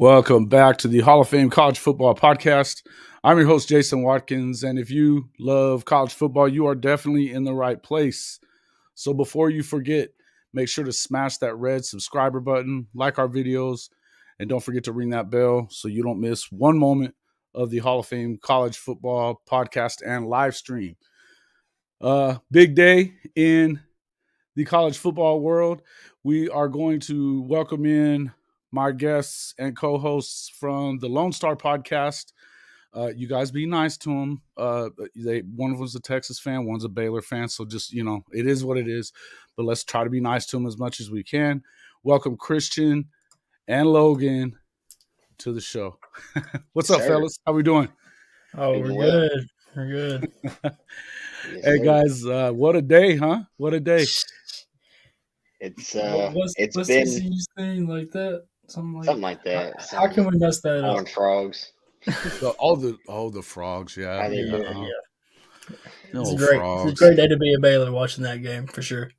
Welcome back to the Hall of Fame College Football Podcast. I'm your host, Jason Watkins, and if you love college football, you are definitely in the right place. So before you forget, make sure to smash that red subscriber button, like our videos, and don't forget to ring that bell so you don't miss one moment of the Hall of Fame College Football Podcast and live stream. Big day in the college football world. We are going to welcome in my guests and co-hosts from the Lone Star podcast. You guys be nice to them. One of them's a Texas fan, one's a Baylor fan. So just, it is what it is. But let's try to be nice to them as much as we can. Welcome Christian and Logan to the show. What's up, fellas? How we doing? Oh, we're good. We're good. Hey, guys, what a day, huh? What a day. It's what's been the thing like that? Something like that. How can we mess that up? Frogs. All the frogs, yeah. It's great. Frogs. It's a great day to be a Baylor watching that game for sure.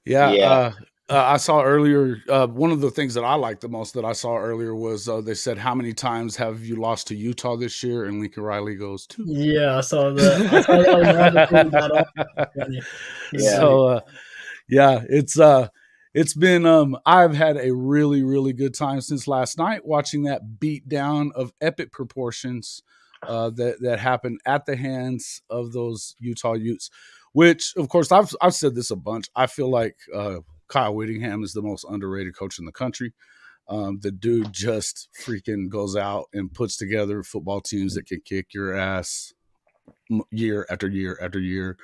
Yeah. I saw earlier, one of the things that I liked the most that I saw earlier was they said, how many times have you lost to Utah this year? And Lincoln Riley goes, 2. Yeah, I saw that. So, it's been, I've had a really, really good time since last night watching that beat down of epic proportions that happened at the hands of those Utah Utes, which, of course, I've said this a bunch. I feel like Kyle Whittingham is the most underrated coach in the country. The dude just freaking goes out and puts together football teams that can kick your ass year after year after year.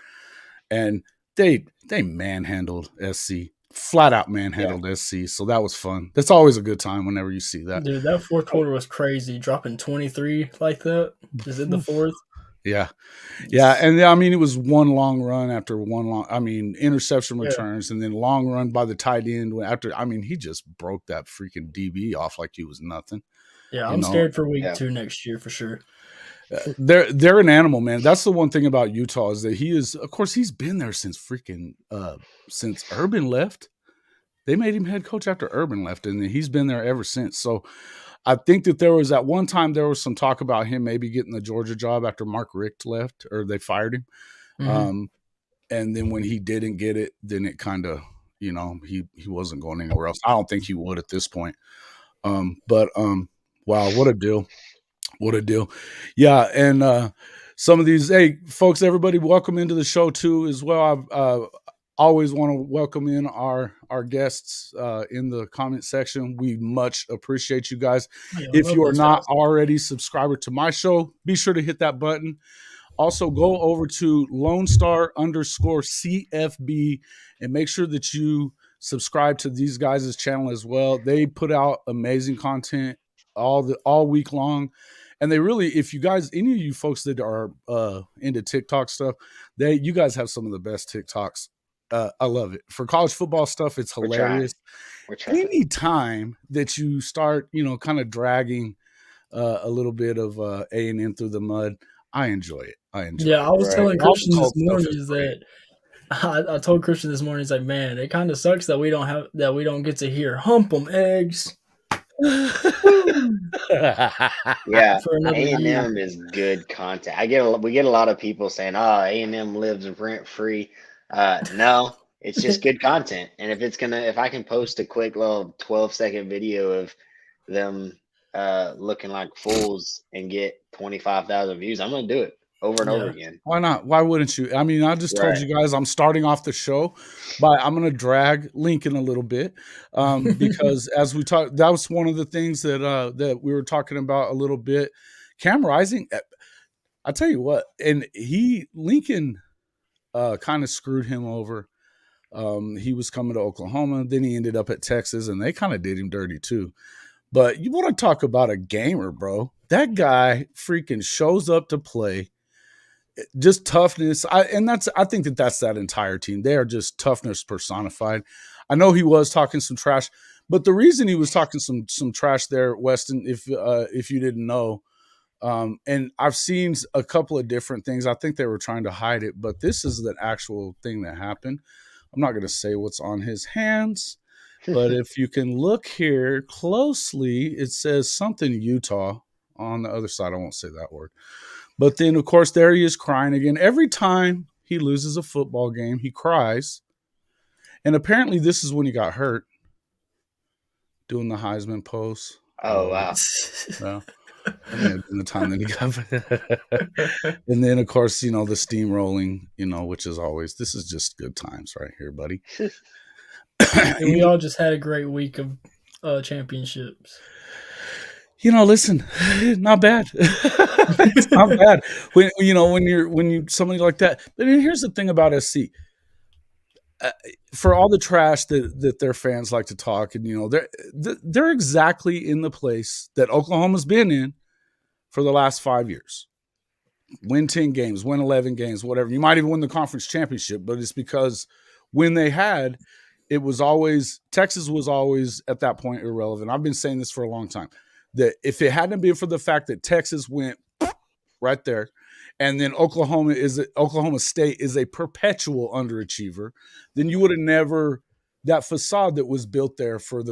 And they manhandled SC. Flat out manhandled SC, so that was fun. That's always a good time whenever you see that. Dude, that fourth quarter was crazy. Dropping 23 like that. Is it the fourth? Yeah. And I mean, it was one long run after one long. I mean, interception returns and then long run by the tight end after. I mean, he just broke that freaking DB off like he was nothing. Yeah, I'm scared for week 2 next year for sure. They're an animal, man. That's the one thing about Utah is that he's been there since freaking since Urban left. They made him head coach after Urban left, and he's been there ever since. So I think that there was at one time there was some talk about him maybe getting the Georgia job after Mark Richt left or they fired him. Mm-hmm. And then when he didn't get it, then it kind of, he wasn't going anywhere else. I don't think he would at this point. But wow, what a deal. What a deal. Yeah. And some of these, hey, folks, everybody, welcome into the show too as well. I always want to welcome in our guests in the comment section. We much appreciate you guys. If you are not already subscriber to my show, be sure to hit that button. Also, go over to Lone Star _CFB and make sure that you subscribe to these guys' channel as well. They put out amazing content all week long. And they really, if you guys, any of you folks that are into TikTok stuff, you guys have some of the best TikToks. I love it. For college football stuff, it's hilarious. We're trying. Anytime that you start, kind of dragging a little bit of A&M through the mud, I enjoy it. I was telling Christian this morning that I told Christian this morning, he's like, man, it kind of sucks that we don't get to hear hump 'em eggs. Yeah, A&M is good content. We get a lot of people saying, A&M lives rent free. No, it's just good content. And if I can post a quick little 12-second video of them looking like fools and get 25,000 views, I'm going to do it over and over again. Why not? Why wouldn't you? I mean, I just told you guys I'm starting off the show, but I'm going to drag Lincoln a little bit because as we talked, that was one of the things that we were talking about a little bit. Cam Rising, I tell you what, and Lincoln kind of screwed him over. He was coming to Oklahoma, then he ended up at Texas, and they kind of did him dirty too. But you want to talk about a gamer, bro? That guy freaking shows up to play. Just toughness. I think that's that entire team. They are just toughness personified. I know he was talking some trash, but the reason he was talking some trash there, Weston, if you didn't know, and I've seen a couple of different things. I think they were trying to hide it, but this is the actual thing that happened. I'm not going to say what's on his hands, But if you can look here closely, it says something Utah on the other side. I won't say that word. But then, of course, there he is crying again. Every time he loses a football game, he cries. And apparently this is when he got hurt, doing the Heisman pose. Oh, wow. Well, that may have been the time that he got. And then, of course, the steamrolling, which is always, this is just good times right here, buddy. And we all just had a great week of championships. Listen, not bad. It's not bad when you're somebody like that. But here's the thing about SC. For all the trash that their fans like to talk, and they're exactly in the place that Oklahoma's been in for the last 5 years. Win 10 games, win 11 games, whatever. You might even win the conference championship, but it's because when they had, it was always Texas was always at that point irrelevant. I've been saying this for a long time. That if it hadn't been for the fact that Texas went right there, and then Oklahoma State is a perpetual underachiever, then you would have never, that facade that was built there for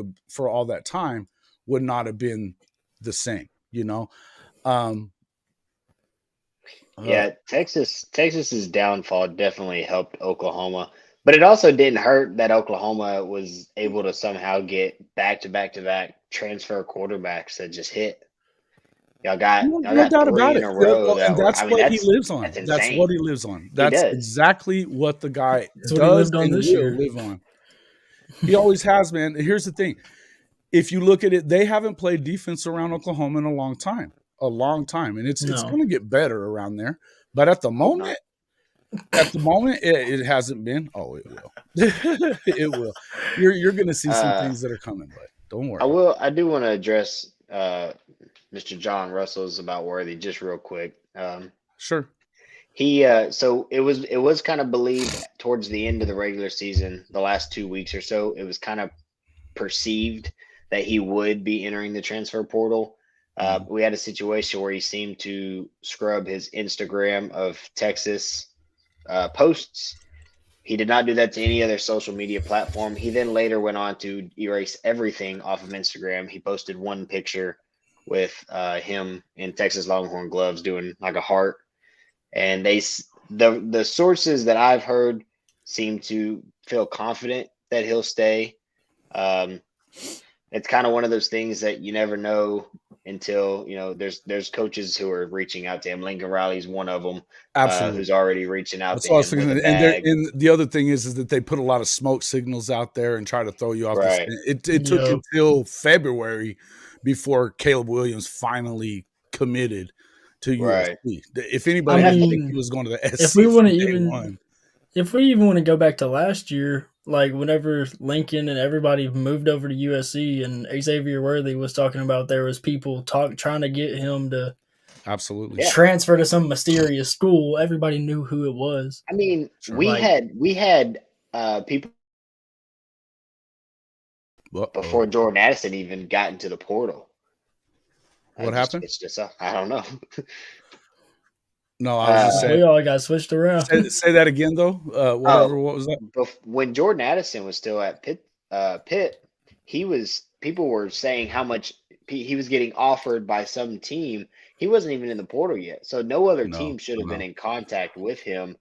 all that time would not have been the same, Texas's downfall definitely helped Oklahoma, but it also didn't hurt that Oklahoma was able to somehow get back-to-back transfer quarterbacks that just hit. Y'all got doubt about in it. a row. That's what he lives on. That's what he lives on. That's exactly what the guy does and will live on. He always has, man. Here's the thing. If you look at it, they haven't played defense around Oklahoma in a long time. And it's going to get better around there. But at the moment, it hasn't been. Oh, it will. It will. You're going to see some things that are coming, but don't worry. I do want to address Mr. John Russell's about Worthy just real quick. Sure. He so it was kind of believed towards the end of the regular season, the last 2 weeks or so, it was kind of perceived that he would be entering the transfer portal. We had a situation where he seemed to scrub his Instagram of Texas posts. He did not do that to any other social media platform. He then later went on to erase everything off of Instagram. He posted one picture with him in Texas Longhorn gloves doing like a heart. And the sources that I've heard seem to feel confident that he'll stay. It's kind of one of those things that you never know until, there's coaches who are reaching out to him. Lincoln Riley's one of them. Absolutely. Who's already reaching out That's to him. And the other thing is that they put a lot of smoke signals out there and try to throw you off. Right. It took until February before Caleb Williams finally committed to USC. Right. If anybody didn't think he was going to the SC, if we even want to go back to last year, like whenever Lincoln and everybody moved over to USC and Xavier Worthy was talking about, there was people trying to get him to transfer to some mysterious school. Everybody knew who it was. I mean, we had people before Jordan Addison even got into the portal. What happened? It's just I don't know. No, I was just saying. We all got switched around. Say that again, though. What was that? When Jordan Addison was still at Pitt, people were saying how much he was getting offered by some team. He wasn't even in the portal yet, so no other team should have been in contact with him.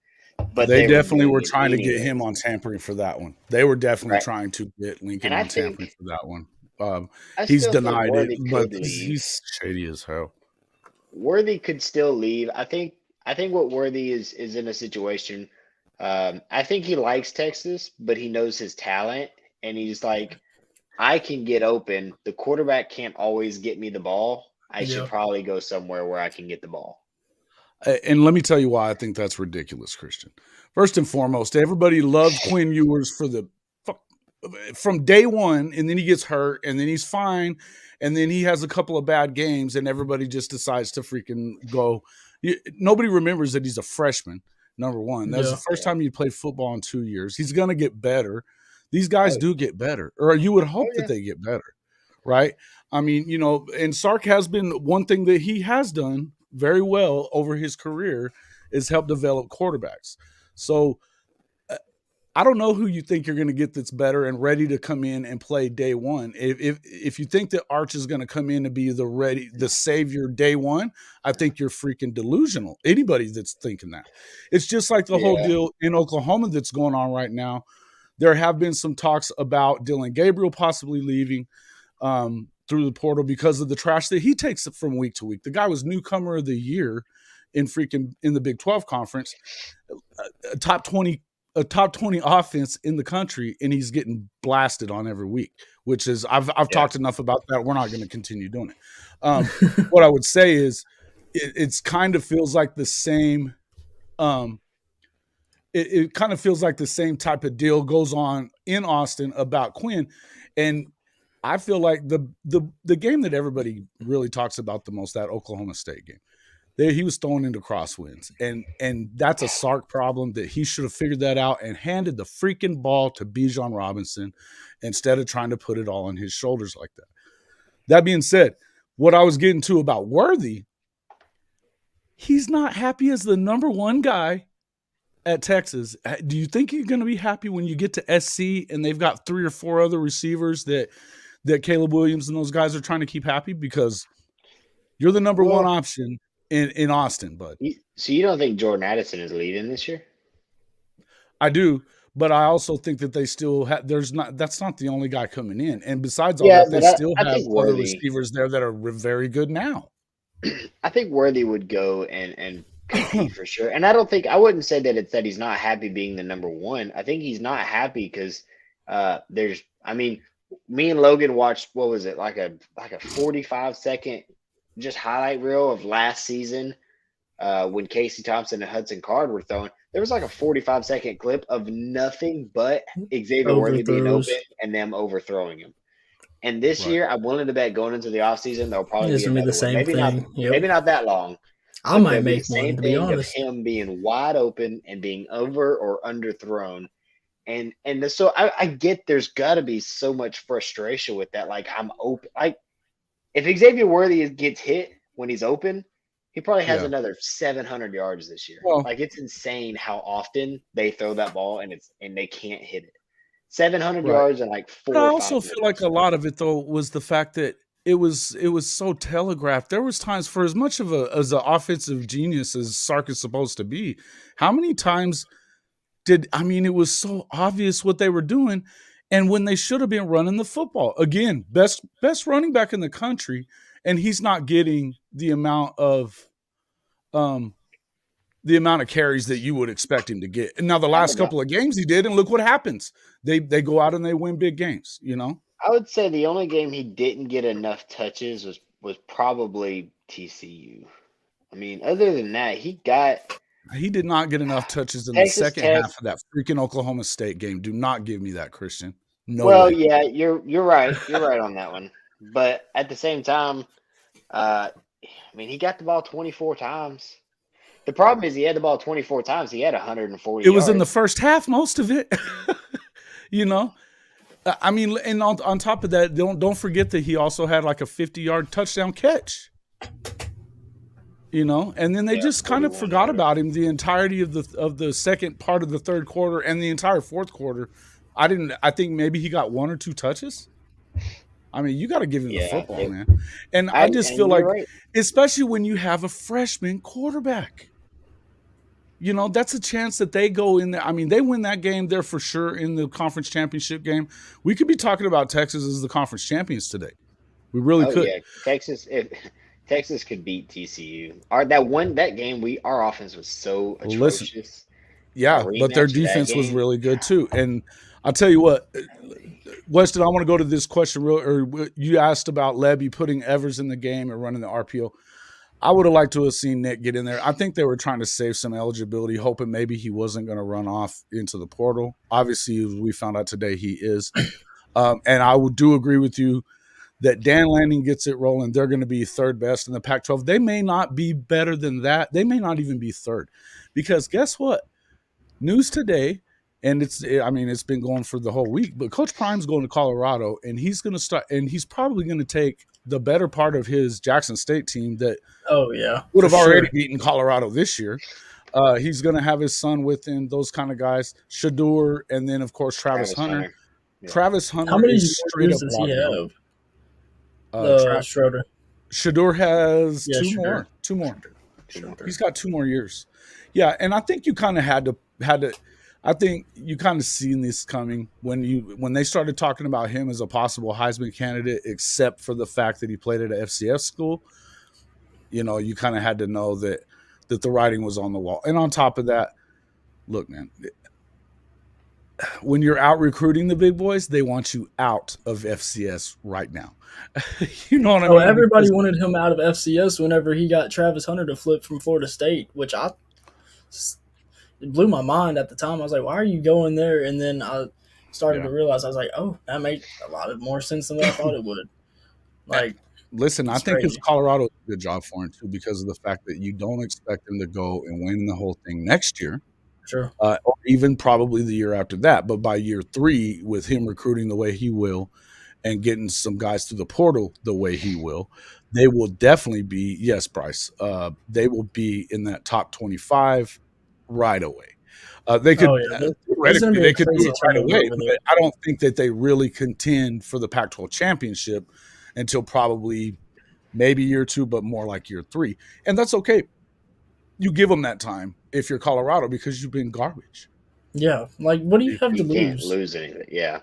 But they definitely were trying to get him on tampering for that one. They were definitely trying to get Lincoln on tampering for that one. He's denied it, but he's shady as hell. Worthy could still leave. I think what Worthy is in a situation. I think he likes Texas, but he knows his talent, and he's like, I can get open. The quarterback can't always get me the ball. I should probably go somewhere where I can get the ball. And let me tell you why I think that's ridiculous, Christian. First and foremost, everybody loved Quinn Ewers from day one, and then he gets hurt, and then he's fine, and then he has a couple of bad games, and everybody just decides to freaking go. Nobody remembers that he's a freshman, number one. That's the first time he played football in 2 years. He's going to get better. These guys do get better, or you would hope that they get better, right? I mean, and Sark has been one thing that he has done very well over his career is help develop quarterbacks. So I don't know who you think you're going to get that's better and ready to come in and play day one. If you think that Arch is going to come in and be the savior day one, I think you're freaking delusional. Anybody that's thinking that. It's just like the whole deal in Oklahoma that's going on right now. There have been some talks about Dylan Gabriel possibly leaving through the portal because of the trash that he takes from week to week. The guy was newcomer of the year in the Big 12 conference, a top 20 offense in the country, and he's getting blasted on every week, which is I've talked enough about that. We're not going to continue doing it. What I would say is it's kind of feels like the same. It kind of feels like the same type of deal goes on in Austin about Quinn, and I feel like the game that everybody really talks about the most, that Oklahoma State game. He was thrown into crosswinds, and that's a Sark problem that he should have figured that out and handed the freaking ball to Bijan Robinson instead of trying to put it all on his shoulders like that. That being said, what I was getting to about Worthy, he's not happy as the number one guy at Texas. Do you think you're going to be happy when you get to SC and they've got 3 or 4 other receivers that Caleb Williams and those guys are trying to keep happy because you're the number one option in Austin, bud. So you don't think Jordan Addison is leading this year? I do, but I also think that they still have. That's not the only guy coming in, and besides all that, they still have other receivers there that are very good now. I think Worthy would go and compete for sure, and I wouldn't say that it's that he's not happy being the number one. I think he's not happy because me and Logan watched, what was it, like a 45-second just highlight reel of last season when Casey Thompson and Hudson Card were throwing. There was like a 45-second clip of nothing but Xavier Worthy being open and them overthrowing him. And this year, I wanted to bet going into the offseason, they'll probably be the same thing. Maybe not that long. I might make one, to be honest. Of him being wide open and being over or underthrown. And so I get there's got to be so much frustration with that. Like, I'm open. If Xavier Worthy gets hit when he's open, he probably has another 700 yards this year. Well, it's insane how often they throw that ball and they can't hit it. 700 yards and 4. But I also feel like a lot of it though was the fact that it was so telegraphed. There was times, for as much of as an offensive genius as Sark is supposed to be, how many times it was so obvious what they were doing. And when they should have been running the football, again, best running back in the country, and he's not getting the amount of carries that you would expect him to get. And now the last couple of games he did, and look what happens. They go out and they win big games, you know? I would say the only game he didn't get enough touches was probably TCU. Other than that, he did not get enough touches in the second half of that freaking Oklahoma State game. Do not give me that, Christian. No way. Yeah, you're right. You're right on that one. But at the same time, he got the ball 24 times. The problem is he had the ball 24 times. He had 140 yards. It was in the first half, most of it. You know? And on top of that, don't forget that he also had like a 50-yard touchdown catch. You know, and then they just kind of forgot about him the entirety of the second part of the third quarter and the entire fourth quarter. I think maybe he got 1 or 2 touches. You got to give him the football, man. And I just feel like, especially when you have a freshman quarterback, you know, that's a chance that they go in there. They win that game, they're for sure in the conference championship game. We could be talking about Texas as the conference champions today. We really could. Yeah. Texas could beat TCU. That game, our offense was so atrocious. But their defense was really good too. And I'll tell you what, Weston, I want to go to this question. You asked about Levy putting Evers in the game and running the RPO. I would have liked to have seen Nick get in there. I think they were trying to save some eligibility, hoping maybe he wasn't going to run off into the portal. Obviously, as we found out today, he is. And I do agree with you that Dan Lanning gets it rolling. They're going to be third best in the Pac-12. They may not be better than that. They may not even be third. Because guess what? News today, and it's been going for the whole week, but Coach Prime's going to Colorado, and he's going to start, and he's probably going to take the better part of his Jackson State team that would have already beaten Colorado this year. He's going to have his son with him, those kind of guys. Shador, and then, of course, Travis Hunter. Yeah. Travis Hunter How many is straight up does he have? Schroeder. Shador has two more. He's got 2 more years. Yeah, and I think you kind of had to. I think you kind of seen this coming when they started talking about him as a possible Heisman candidate, except for the fact that he played at an FCS school. You know, you kind of had to know that the writing was on the wall. And on top of that, look, man, when you're out recruiting the big boys, they want you out of FCS right now. You know what I mean? Everybody wanted him out of FCS whenever he got Travis Hunter to flip from Florida State, which it blew my mind at the time. I was like, why are you going there? And then I started to realize, I was like, oh, that made a lot more sense than I thought it would. Like, listen, I think it's Colorado a good job for him too, because of the fact that you don't expect him to go and win the whole thing next year. Sure. Or even probably the year after that. But by year 3, with him recruiting the way he will and getting some guys through the portal the way he will, they will definitely be, yes, Bryce, they will be in that top 25 right away. They could theoretically they could do it right away, but I don't think that they really contend for the Pac-12 championship until probably maybe year 2, but more like year 3. And that's okay. You give them that time if you're Colorado, because you've been garbage. Yeah, like what do you have to lose? You can't lose anything. Yeah,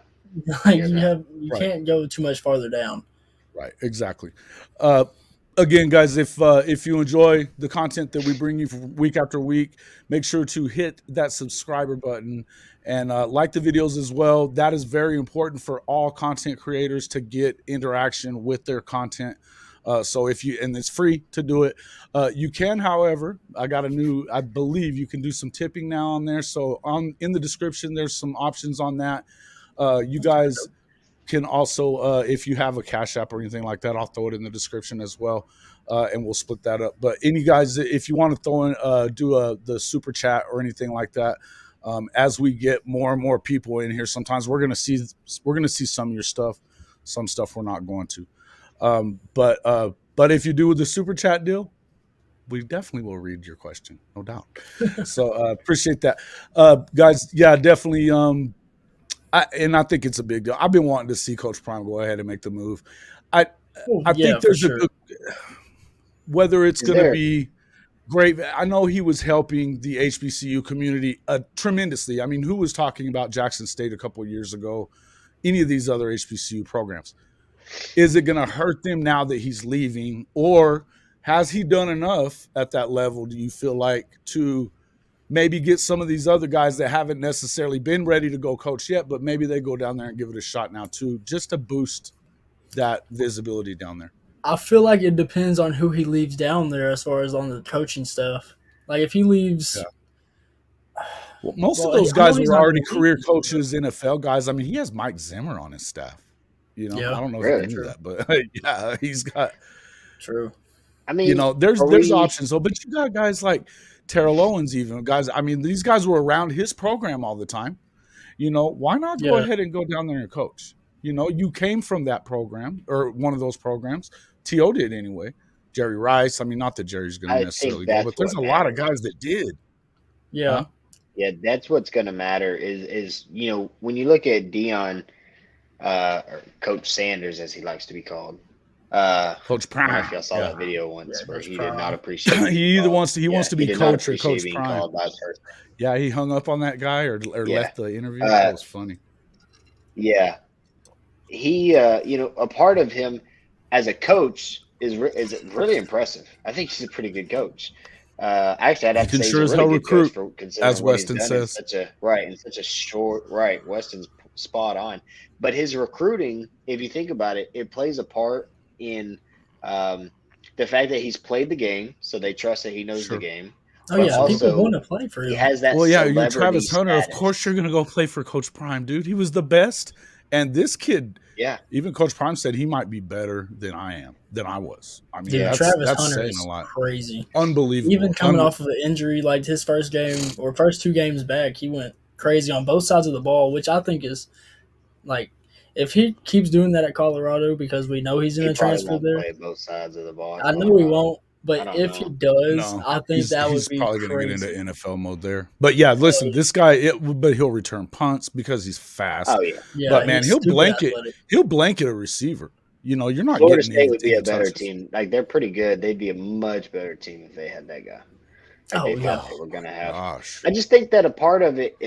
like you can't go too much farther down. Right, exactly. Again, guys, if you enjoy the content that we bring you week after week, make sure to hit that subscriber button and like the videos as well. That is very important for all content creators to get interaction with their content. So and it's free to do it. You can, however, I believe you can do some tipping now on there. So in the description, there's some options on that. You guys can also, if you have a Cash App or anything like that, I'll throw it in the description as well, and we'll split that up. But any guys, if you want to throw in, the super chat or anything like that, as we get more and more people in here, sometimes we're gonna see some of your stuff, some stuff we're not going to. But if you do the super chat deal, we definitely will read your question, no doubt. So appreciate that, guys. Yeah, definitely. And I think it's a big deal. I've been wanting to see Coach Prime go ahead and make the move. I think there's whether it's going to be great. I know he was helping the HBCU community tremendously. I mean, who was talking about Jackson State a couple of years ago? Any of these other HBCU programs? Is it going to hurt them now that he's leaving, or has he done enough at that level, do you feel like, to maybe get some of these other guys that haven't necessarily been ready to go coach yet, but maybe they go down there and give it a shot now too, just to boost that visibility down there? I feel like it depends on who he leaves down there as far as on the coaching stuff. Like if he leaves... Well, most of those guys were already career coaches, NFL guys. I mean, he has Mike Zimmer on his staff. You know, I don't know if you knew that, but yeah, he's got... True. I mean, you know, there's options. So, but you got guys like Terrell Owens, even guys. I mean, these guys were around his program all the time. You know, why not go ahead and go down there and coach? You know, you came from that program or one of those programs. T.O. did anyway. Jerry Rice. I mean, not that Jerry's going to necessarily go, but there's a lot of guys that did. Yeah. Huh? Yeah, that's what's going to matter is, you know, when you look at Deion, or Coach Sanders, as he likes to be called. Coach Prime. I don't know if y'all saw that video once where he did not appreciate. He either wants to be coach or Coach Prime. Yeah, he hung up on that guy or left the interview. That was funny. Yeah, he you know, a part of him as a coach is really impressive. I think he's a pretty good coach. Actually, I'd have to say he's a really good coach for considering as Weston says. In such a short Weston's spot on. But his recruiting, if you think about it, it plays a part in the fact that he's played the game, so they trust that he knows the game. Oh, yeah, also, people want to play for him. He has that. Well, yeah, you're Travis Hunter. Of course, you're going to go play for Coach Prime, dude. He was the best, and this kid. Yeah, even Coach Prime said he might be better than I was. I mean, dude, Travis Hunter is crazy, unbelievable. Even coming off of an injury, like his first game or first 2 games back, he went crazy on both sides of the ball, which I think is like. If he keeps doing that at Colorado, because we know he's going to transfer there. Play both sides of the ball. I know he won't, But if he does, No, I think that would be probably crazy. going to get into NFL mode there. But yeah, listen, this guy, but he'll return punts because he's fast. Oh yeah, but man, he'll blanket a receiver. You're not Florida getting State would be a better touches. team. Like they're pretty good. They'd be a much better team if they had that guy. They thought they were gonna have. Gosh. I just think that a part of it,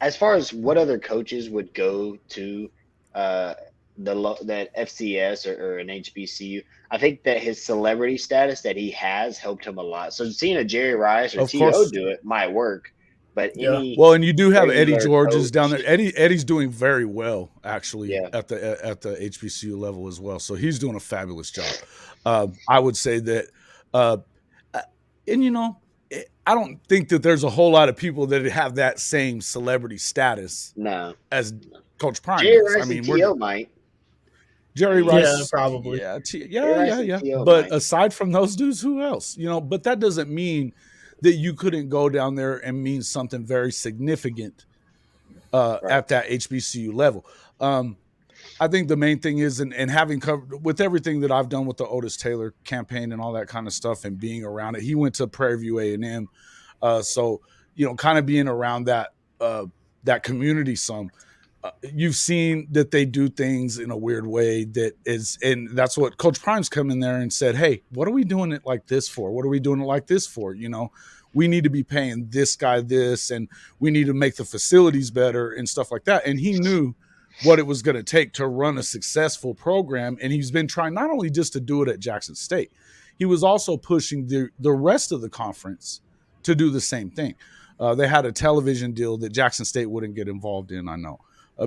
as far as what other coaches would go to that FCS or an HBCU, I think that his celebrity status that he has helped him a lot. So seeing a Jerry Rice or T.O. do it might work. But and you do have Eddie George's down there. Eddie's doing very well actually at the HBCU level as well. So he's doing a fabulous job. I would say that, I don't think that there's a whole lot of people that have that same celebrity status. As Coach Prime. Jerry Rice and T.O. might. Jerry Rice, yeah, probably. Yeah. But aside from those dudes, who else? But that doesn't mean that you couldn't go down there and mean something very significant at that HBCU level. I think the main thing is, and having covered with everything that I've done with the Otis Taylor campaign and all that kind of stuff and being around it, he went to Prairie View A&M. So, kind of being around that community some. You've seen that they do things in a weird way and that's what Coach Prime's come in there and said, hey, what are we doing it like this for? What are we doing it like this for? We need to be paying this guy this, and we need to make the facilities better and stuff like that. And he knew what it was going to take to run a successful program. And he's been trying not only just to do it at Jackson State, he was also pushing the rest of the conference to do the same thing. They had a television deal that Jackson State wouldn't get involved in, I know.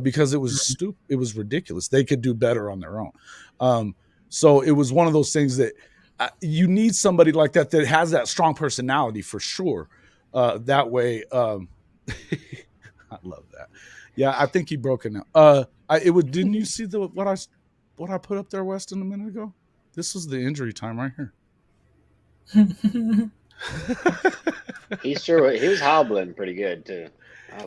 Because it was stupid. It was ridiculous. They could do better on their own. So it was one of those things that you need somebody like that has that strong personality for sure. That way, I love that. Yeah, I think he broke it now. Didn't you see what I put up there, Weston, a minute ago? This was the injury time right here. He was hobbling pretty good too.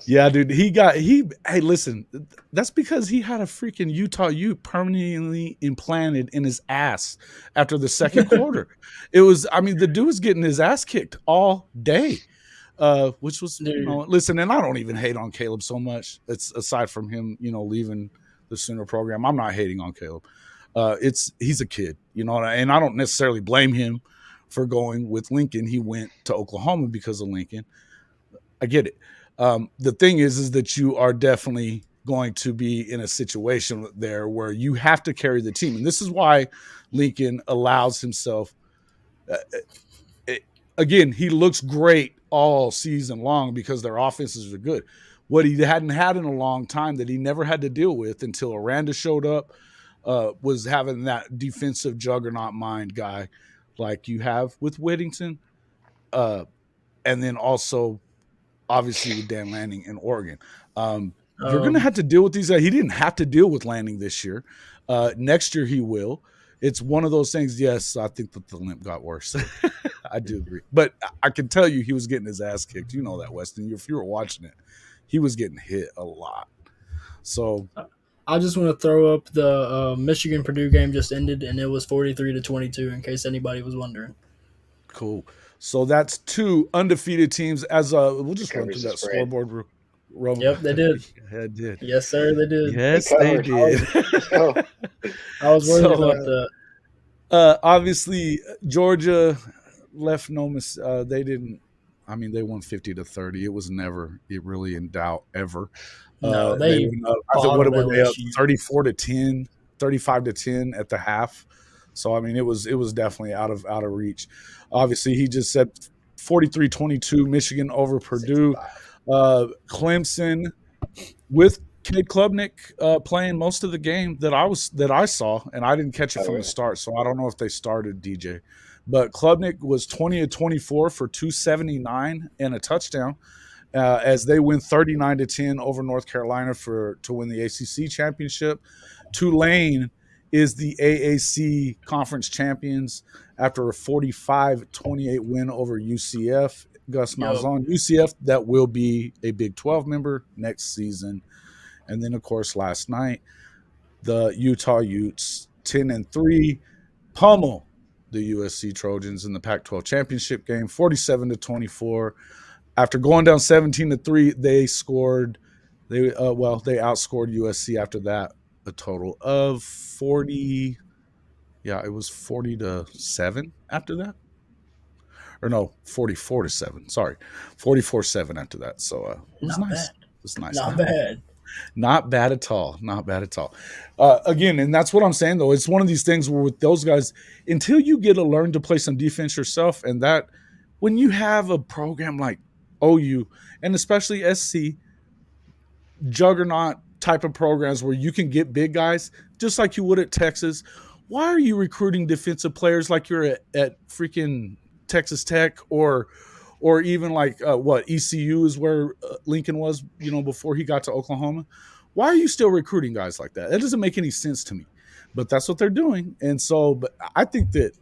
Yeah, dude, hey, listen, that's because he had a freaking Utah Ute permanently implanted in his ass after the second quarter. The dude was getting his ass kicked all day, which was, listen, and I don't even hate on Caleb so much. It's aside from him, leaving the Sooner program. I'm not hating on Caleb. He's a kid, and I don't necessarily blame him for going with Lincoln. He went to Oklahoma because of Lincoln. I get it. The thing is that you are definitely going to be in a situation there where you have to carry the team. And this is why Lincoln allows himself, again, he looks great all season long because their offenses are good. What he hadn't had in a long time that he never had to deal with until Aranda showed up was having that defensive juggernaut mind guy like you have with Whittington. And then also, obviously, with Dan Lanning in Oregon. You're going to have to deal with these guys. He didn't have to deal with Lanning this year. Next year, he will. It's one of those things. Yes, I think that the limp got worse. I do agree. But I can tell you he was getting his ass kicked. You know that, Weston. If you were watching it, he was getting hit a lot. So I just want to throw up the Michigan-Purdue game just ended, and it was 43-22, in case anybody was wondering. Cool. So that's two undefeated teams. We'll just run through that scoreboard. Yep, they did. Yeah, it did. Yes, sir, they did. Yes, they did. I was worried about that. Obviously, Georgia left no mistake. They didn't. They won 50-30. It was never really in doubt ever. No, they what were they up? 34-10, 35-10 at the half. So it was definitely out of reach. Obviously, he just said 43-22 Michigan over Purdue. Clemson with Cade Klubnik playing most of the game that I saw, and I didn't catch it from the start, so I don't know if they started DJ. But Klubnik was 20-24 for 279 and a touchdown as they win 39-10 over North Carolina to win the ACC championship. Tulane is the AAC conference champions after a 45-28 win over UCF. Gus Malzahn, UCF, that will be a Big 12 member next season. And then, of course, last night, the Utah Utes, 10-3, pummel the USC Trojans in the Pac-12 Championship Game, 47-24. After going down 17-3, they outscored USC after that a total of 40. Yeah, it was 40-7 after that. Or no, 44-7. Sorry, 44-7 after that. So it was nice. It was nice. Not bad. Not bad at all. Not bad at all. Again, and that's what I'm saying, though. It's one of these things where with those guys, until you get to learn to play some defense yourself, and that when you have a program like OU, and especially SC, juggernaut type of programs where you can get big guys, just like you would at Texas, why are you recruiting defensive players like you're at freaking Texas Tech or even like ECU is where Lincoln was, before he got to Oklahoma? Why are you still recruiting guys like that? That doesn't make any sense to me, but that's what they're doing. And so, but I think that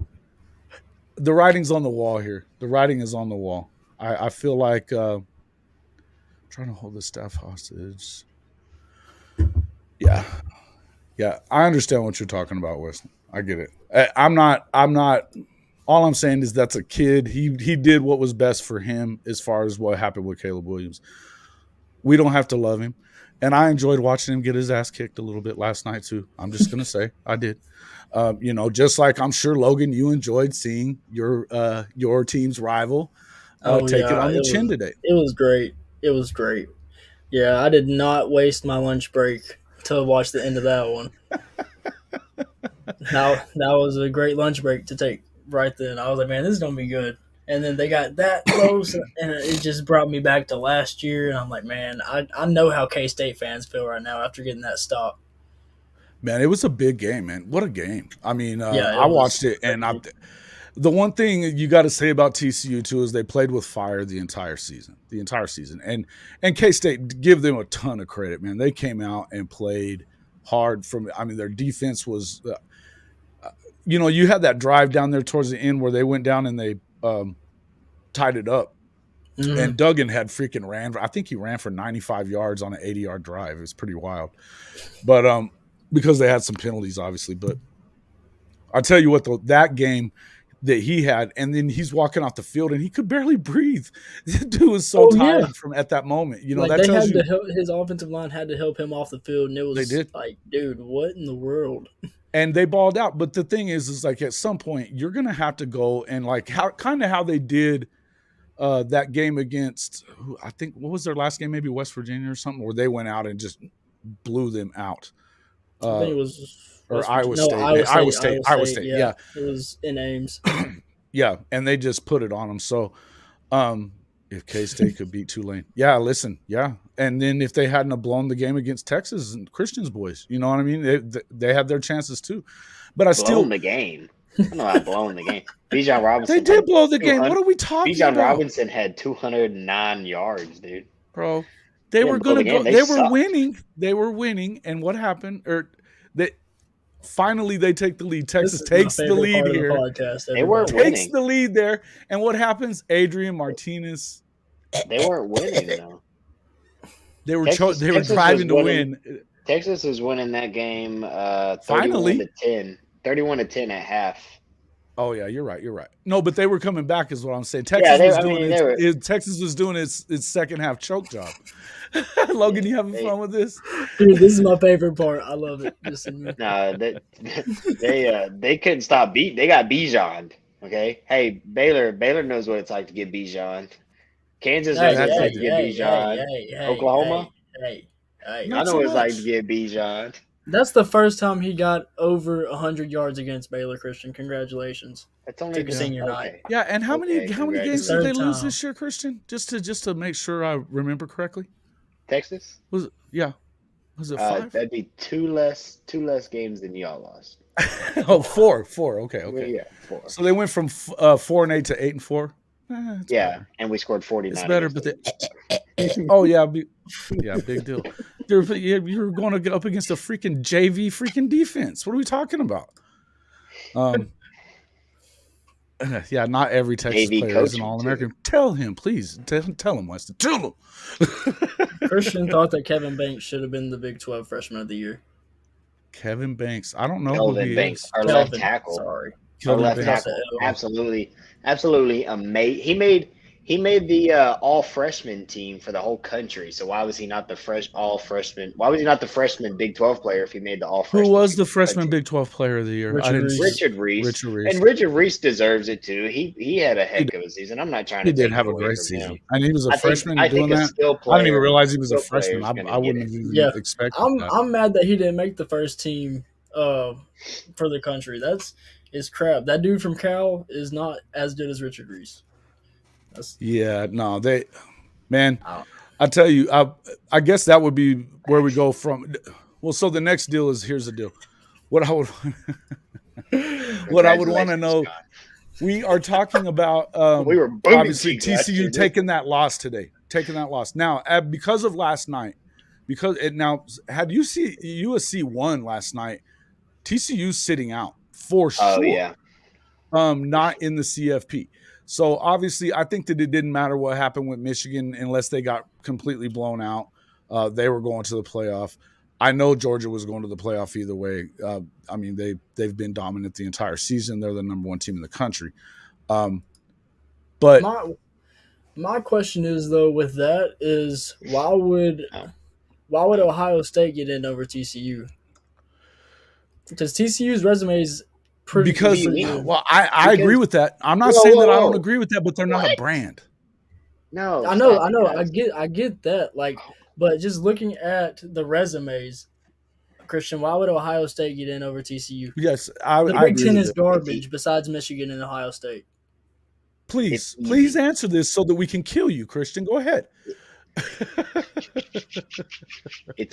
the writing's on the wall here. The writing is on the wall. I feel like trying to hold the staff hostage. Yeah. I understand what you're talking about, Wesley. I get it. I'm not. All I'm saying is that's a kid. He did what was best for him as far as what happened with Caleb Williams. We don't have to love him. And I enjoyed watching him get his ass kicked a little bit last night too. I'm just going to say I did. Just like I'm sure, Logan, you enjoyed seeing your team's rival take it on the chin today. It was great. Yeah, I did not waste my lunch break to watch the end of that one. That was a great lunch break to take right then. I was like, man, this is going to be good. And then they got that close, and it just brought me back to last year. And I'm like, man, I know how K-State fans feel right now after getting that stop. Man, it was a big game, man. What a game. I mean, I watched it, and the one thing you got to say about TCU, too, is they played with fire the entire season. And K-State, give them a ton of credit, man. They came out and played hard. Their defense was you had that drive down there towards the end where they went down and they tied it up. Mm-hmm. And Duggan had freaking ran. I think he ran for 95 yards on an 80-yard drive. It was pretty wild. But because they had some penalties, obviously. But I'll tell you what, though, that game that he had, and then he's walking off the field and he could barely breathe. The dude was so tired from at that moment. That tells you his offensive line had to help him off the field, and it was like, dude, what in the world? And they balled out. But the thing is like at some point you're going to have to go and like how they did that game against, I think, what was their last game? Maybe West Virginia or something, where they went out and just blew them out. I think it was Iowa State. Yeah. It was in Ames. Yeah, and they just put it on them. So if K-State could beat Tulane. Yeah, listen, yeah. And then if they hadn't have blown the game against Texas and Christian's boys, you know what I mean? They had their chances too. But I still – blown the game. I don't know about blowing the game. Bijan Robinson. They did blow the game. What are we talking about? Bijan Robinson had 209 yards, dude. Bro, they were going to go – they were winning. They were winning. And what happened? Finally, they take the lead. Texas takes the lead here. They weren't winning. Takes the lead there. And what happens? Adrian Martinez. They weren't winning, though. They were driving to win. Texas was winning that game 31-10. 31-10 at half. Oh, yeah, you're right. No, but they were coming back is what I'm saying. Texas was doing its second half choke job. Logan, you having fun with this? Dude, this is my favorite part. I love it. No, they couldn't stop beat. They got Bijan. Okay, hey, Baylor knows what it's like to get Bijan. Kansas knows what it's like to get Bijan. Oklahoma, I know what it's like to get Bijan. That's the first time he got over 100 yards against Baylor, Christian. Congratulations. That's only a senior night. Yeah, and how many games did they lose this year, Christian? Just to make sure I remember correctly. Texas? Was it 5? That'd be two less games than y'all lost. Oh, 4. Okay. Yeah, 4. So they went from 4-8 to 8-4. Yeah, better. And we scored 49. It's better, but oh yeah, big deal. You're going to get up against a freaking JV freaking defense. What are we talking about? Yeah, not every Texas player is an All-American. Tell him, please. Tell him, Weston. Tell him. Christian thought that Kevin Banks should have been the Big 12 Freshman of the Year. Kevin Banks. I don't know Kelvin who he Banks, is. our left tackle. Sorry. our left tackle, absolutely amazing. He made the all freshman team for the whole country. So why was he not the all freshman? Why was he not the freshman Big 12 player if he made the all freshman? Who was the freshman Big 12 player of the year? Richard Reese. And Richard Reese deserves it too. He had a heck of a season. I'm not trying to. He did have a great season, and he was a freshman doing that. I didn't even realize he was a freshman. I wouldn't have even expected that. I'm mad that he didn't make the first team for the country. It's crap. That dude from Cal is not as good as Richard Reese. I tell you, I guess that would be where we go from. Well, so the next deal is, here's the deal. What I would want to know, we are talking about obviously TCU taking that loss today, Now, because of last night, had USC won last night, TCU's sitting out for sure. Oh, yeah. Not in the CFP. So obviously, I think that it didn't matter what happened with Michigan unless they got completely blown out. They were going to the playoff. I know Georgia was going to the playoff either way. I mean, they've been dominant the entire season. They're the number one team in the country. But my question is, though, with that is why would Ohio State get in over TCU? Because TCU's resume is pretty good. Well, I agree with that. I'm not saying that I don't agree with that, but they're not a brand. No, I know. I get that. But just looking at the resumes, Christian, why would Ohio State get in over TCU? Yes, the Big Ten is garbage basides Michigan and Ohio State. Please answer this so that we can kill you, Christian. Go ahead.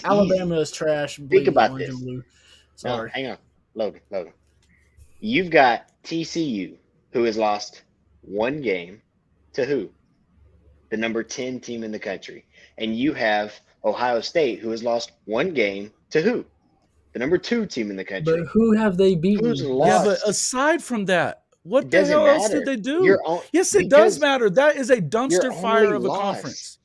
Alabama is trash. Think about this. Sorry. No, hang on. Logan. You've got TCU, who has lost one game to who? The number 10 team in the country. And you have Ohio State, who has lost one game to who? The number 2 team in the country. But who have they beaten? Who's lost? Yeah, but aside from that, what the hell else did they do? Yes, it does matter. That is a dumpster fire of a conference.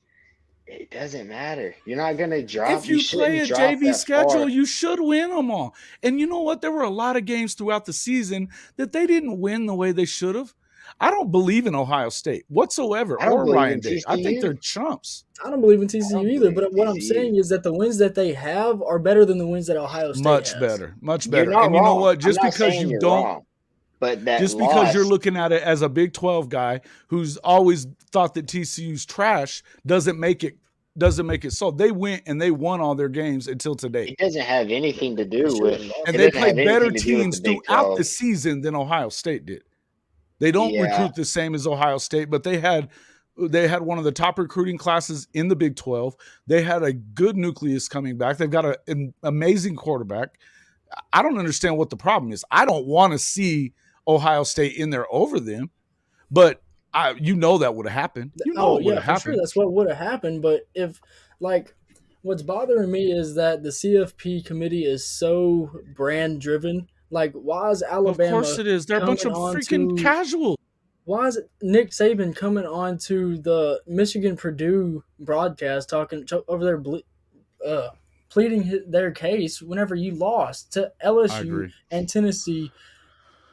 It doesn't matter. You're not going to drop. If you play a JV schedule, you should win them all. And you know what? There were a lot of games throughout the season that they didn't win the way they should have. I don't believe in Ohio State whatsoever or Ryan Day. I think they're chumps. I don't believe in TCU either. But what I'm saying is that the wins that they have are better than the wins that Ohio State has. Much better. And you know what? Just because you don't. But because you're looking at it as a Big 12 guy who's always thought that TCU's trash doesn't make it so. They went and they won all their games until today. It doesn't have anything to do with. And they played better teams throughout the season than Ohio State did. They don't recruit the same as Ohio State, but they had one of the top recruiting classes in the Big 12. They had a good nucleus coming back. They've got an amazing quarterback. I don't understand what the problem is. I don't want to see Ohio State in there over them, but that would have happened. For sure, that's what would have happened. But what's bothering me is that the CFP committee is so brand driven. Why is Alabama? Of course it is. They're a bunch of freaking casuals. Why is Nick Saban coming on to the Michigan-Purdue broadcast talking over there, pleading their case whenever you lost to LSU and Tennessee?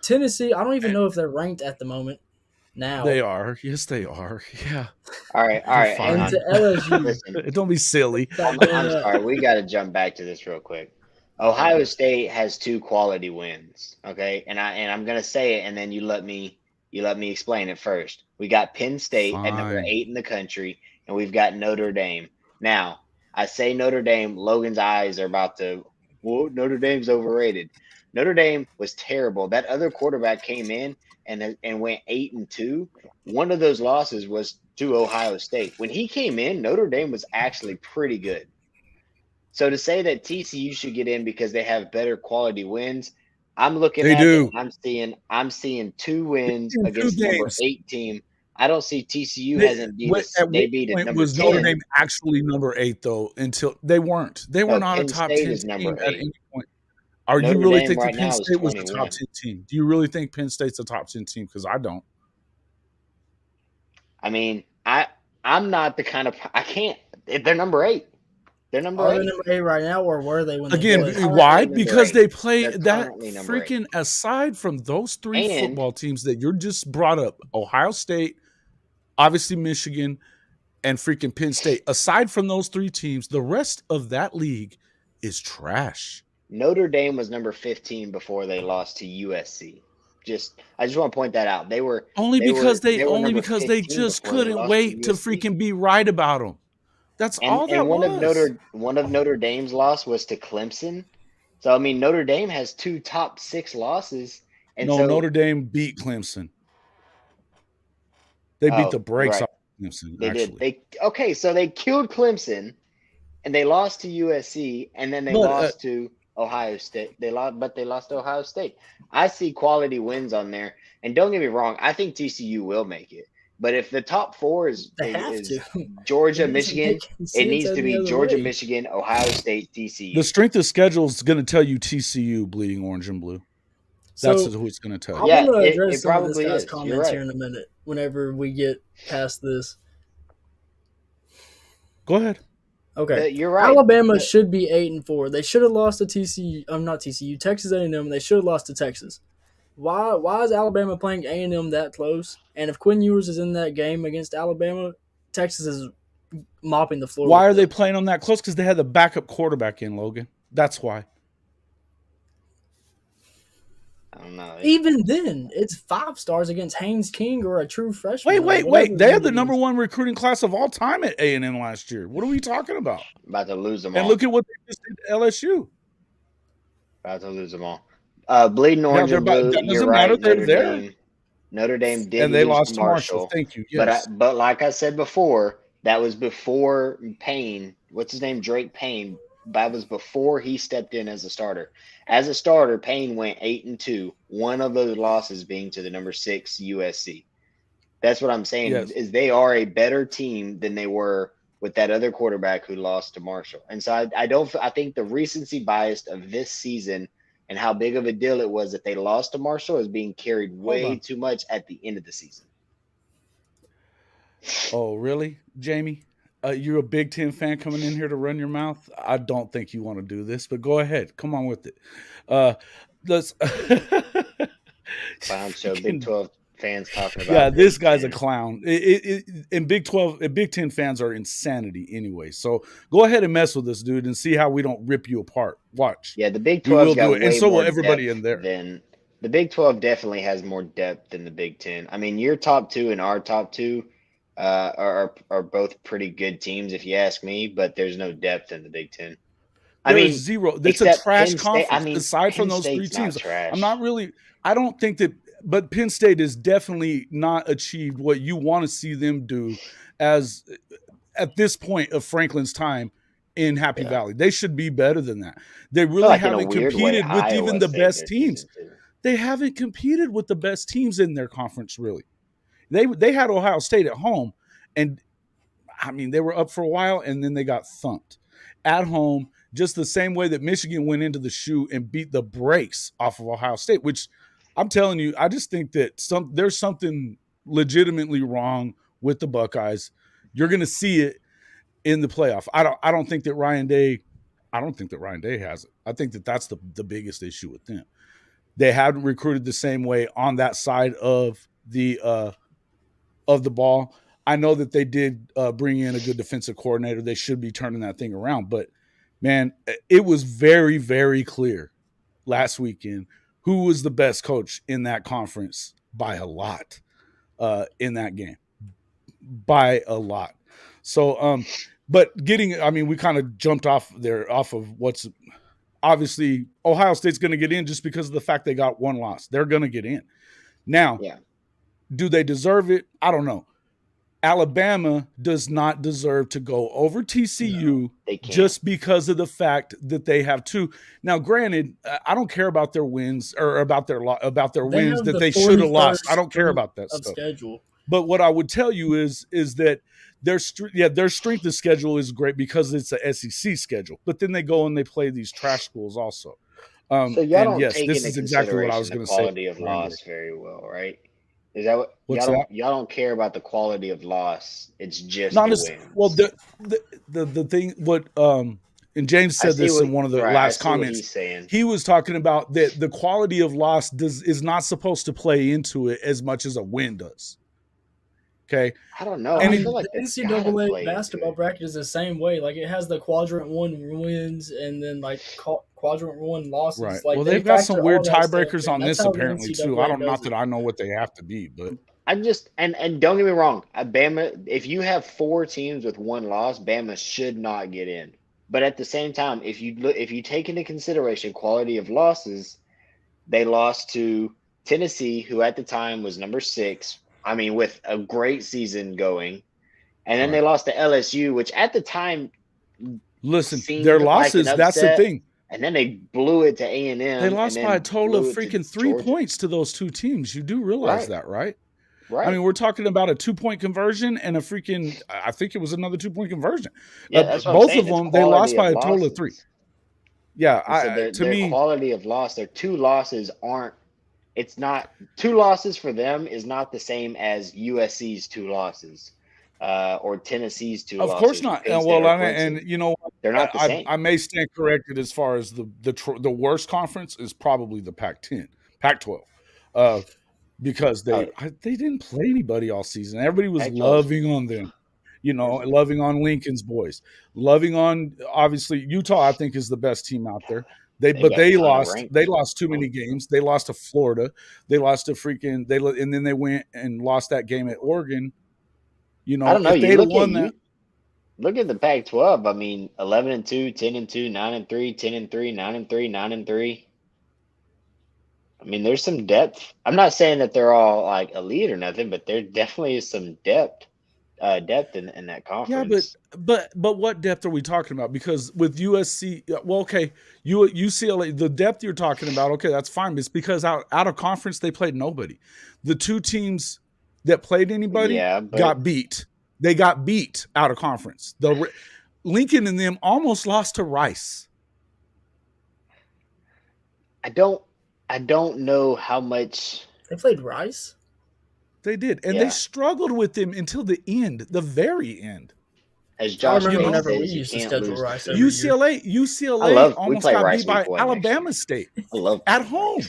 Tennessee, I don't even know if they're ranked at the moment. Now they are. Yes, they are. Yeah. All right. And to LSU, don't be silly. I'm sorry. We got to jump back to this real quick. Ohio State has 2 quality wins. Okay, and I'm gonna say it, and then you let me explain it first. We got Penn State at number 8 in the country, and we've got Notre Dame. Now, I say Notre Dame. Logan's eyes are about to. Whoa, Notre Dame's overrated. Notre Dame was terrible. That other quarterback came in and went 8-2. One of those losses was to Ohio State. When he came in, Notre Dame was actually pretty good. So to say that TCU should get in because they have better quality wins, I'm looking at it. I'm seeing 2 wins against the number 8 team. I don't see TCU hasn't beat us. They beat it. Was Notre Dame actually number 8 though? Until they weren't. They were not a top 10 team at any point. You really think that Penn State was a top 10 team? Do you really think Penn State's a top 10 team? Because I don't. I mean, I'm not the kind of – I can't – they're number 8. They're number Are 8. they number 8 right now, or were they when Again, they played? why? Because they play They're that currently number freaking 8. aside from those 3 And- football teams that you're just brought up, Ohio State, obviously Michigan, and freaking Penn State. Aside from those 3 teams, the rest of that league is trash. Notre Dame was number 15 before they lost to USC. I just want to point that out. They were because they number just 15 before they couldn't lost wait to USC. freaking be right about them. That's all that And one was. of Notre Dame's loss was to Clemson. So I mean, Notre Dame has 2 top 6 losses. And No, so Notre Dame beat Clemson. They beat the brakes off Clemson. They actually. did. So they killed Clemson, and they lost to USC, and then they lost to Ohio State. They lost to Ohio State. I see quality wins on there, and don't get me wrong, I think TCU will make it. But if the top 4 is Georgia, Michigan, it needs to be Georgia, Michigan, Ohio State, TCU. The strength of schedule is going to tell you TCU bleeding orange and blue. That's who it's going to tell you. I'm going to address some of this guy's comments here in a minute whenever we get past this. Go ahead. Okay, you're right. Alabama should be 8-4. They should have lost to TCU. Not TCU. Texas A&M. They should have lost to Texas. Why is Alabama playing A&M that close? And if Quinn Ewers is in that game against Alabama, Texas is mopping the floor. Why are they playing them that close? Because they had the backup quarterback in, Logan. That's why. I don't know. Even then, it's 5 stars against Haynes King or a true freshman. Wait. They had the number 1 recruiting class of all time at A&M last year. What are we talking about? About to lose them all. And look at what they just did to LSU. About to lose them all. Bleeding orange and blue. You're right. Notre Dame did and they lose lost to Marshall. Thank you. Yes. But like I said before, that was before Payne. What's his name? Drake Payne. That was before he stepped in as a starter. As a starter, Payne went 8-2. One of those losses being to the number 6 USC. That's what I'm saying. Yes. Is they are a better team than they were with that other quarterback who lost to Marshall. And so I think the recency bias of this season and how big of a deal it was that they lost to Marshall is being carried way too much at the end of the season. Oh, really, Jamie? You're a Big Ten fan coming in here to run your mouth? I don't think you want to do this, but go ahead. Come on with it. Let's Clown show, Big 12 fans talking about. Yeah, this guy's a clown. And Big 10 fans are insanity anyway. So go ahead and mess with this dude and see how we don't rip you apart. Watch. Yeah, the Big 12 got way and so more will everybody depth in there. Than the Big 12 definitely has more depth than the Big 10. I mean, your top 2 and our top 2 are both pretty good teams, if you ask me, but there's no depth in the Big 10. There's zero. It's a trash conference. Aside from those 3 teams, I don't think that. But Penn State has definitely not achieved what you want to see them do as at this point of Franklin's time in Happy Valley. They should be better than that. They really haven't competed with even the best teams. They haven't competed with the best teams in their conference, really. They had Ohio State at home, and I mean, they were up for a while, and then they got thumped at home, just the same way that Michigan went into the shoe and beat the brakes off of Ohio State, which I'm telling you, I just think that there's something legitimately wrong with the Buckeyes. You're going to see it in the playoff. I don't think that Ryan Day has it. I think that that's the biggest issue with them. They haven't recruited the same way on that side of the ball. I know that they did bring in a good defensive coordinator. They should be turning that thing around. But, man, it was very, very clear last weekend who was the best coach in that conference by a lot in that game. By a lot. So, but we kind of jumped off of what's obviously Ohio State's going to get in just because of the fact they got 1 loss. They're going to get in. Now, do they deserve it? I don't know. Alabama does not deserve to go over TCU just because of the fact that they have 2. Now, granted, I don't care about their wins or about their wins that they should have lost. I don't care about that stuff. Schedule. But what I would tell you is that their strength of schedule is great because it's a SEC schedule. But then they go and they play these trash schools also. So y'all don't take this is exactly what I was going to say. Quality of loss very well, right? Is that what What's that? y'all don't care about the quality of loss? It's just Not the as well. wins. The thing what and James I said see this in one of the I last see what comments. he's saying. He was talking about that the quality of loss is not supposed to play into it as much as a win does. Okay. I don't know. I feel like the that's gotta NCAA play basketball bracket is the same way. Like it has the quadrant 1 wins and then like quadrant 1 losses. Right. Like well, they they've got some factor weird all that stuff tiebreakers in. on That's this how the apparently too. I NCAA don't does not that it. I know what they have to be, but I'm just and don't get me wrong, Bama. If you have 4 teams with 1 loss, Bama should not get in. But at the same time, if you take into consideration quality of losses, they lost to Tennessee, who at the time was number 6. I mean, with a great season going, and then they lost to LSU, which at the time listen, their losses. Like that's the thing. And then they blew it to A&M. They lost by a total of freaking 3 Georgia. points to those 2 teams. You do realize that, right? Right. I mean, we're talking about a 2-point conversion and a freaking, I think it was another 2-point conversion. Yeah, that's what both I'm saying. of them, they lost by a total of 3. Yeah, to me, quality of loss, their 2 losses aren't. It's not 2 losses for them is not the same as USC's 2 losses, or Tennessee's 2 losses. Of course not. Well, and you know, they're not the same. I may stand corrected as far as the worst conference is probably the Pac-10, Pac-12, because they didn't play anybody all season. Everybody was loving on them. You know, loving on Lincoln's boys, loving on obviously Utah. I think is the best team out there. They lost too many games. They lost to Florida. They lost to and then they went and lost that game at Oregon. You know, I don't know. If they'd have won that. Look at the Pac-12. I mean, 11-2, 10-2, 9-3, 10-3, 9-3, 9-3. I mean, there's some depth. I'm not saying that they're all like elite or nothing, but there definitely is some depth in that conference. Yeah, but what depth are we talking about? Because with USC, well, okay, UCLA, the depth you're talking about, okay, that's fine. But it's because out of conference they played nobody. The 2 teams that played anybody got beat. They got beat out of conference. Lincoln and them almost lost to Rice. I don't know how much they played Rice. They did, and they struggled with them until the end, the very end. As Josh whenever we used to schedule Rice, UCLA almost got beat by Alabama State at home.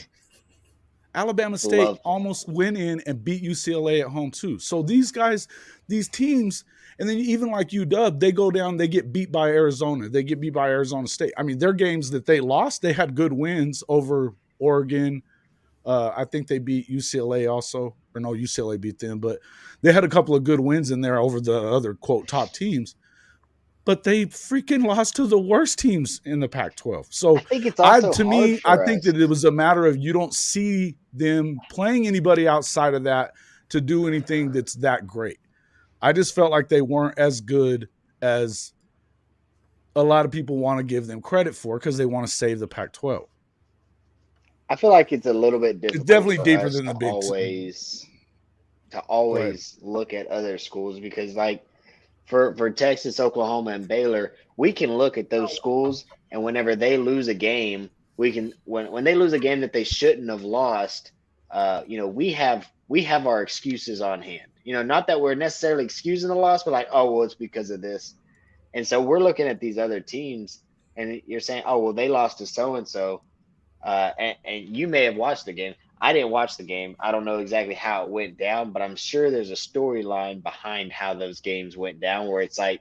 Alabama State almost went in and beat UCLA at home too. So these guys, these teams, and then even like UW, they go down, they get beat by Arizona. They get beat by Arizona State. I mean, their games that they lost, they had good wins over Oregon. I think they beat UCLA also. Or no, UCLA beat them, but they had a couple of good wins in there over the other, quote, top teams. But they freaking lost to the worst teams in the Pac-12. So I think it's also I think that it was a matter of you don't see them playing anybody outside of that to do anything that's that great. I just felt like they weren't as good as a lot of people want to give them credit for because they want to save the Pac-12. I feel like it's a little bit difficult. It's definitely deeper than the Big always look at other schools because, like, for Texas, Oklahoma, and Baylor, we can look at those schools, and whenever they lose a game, we can when they lose a game that they shouldn't have lost, we have our excuses on hand. You know, not that we're necessarily excusing the loss, but like, oh well, it's because of this. And so we're looking at these other teams, and you're saying, oh well, they lost to so and so. And you may have watched the game. I didn't watch the game. I don't know exactly how it went down, but I'm sure there's a storyline behind how those games went down where it's like,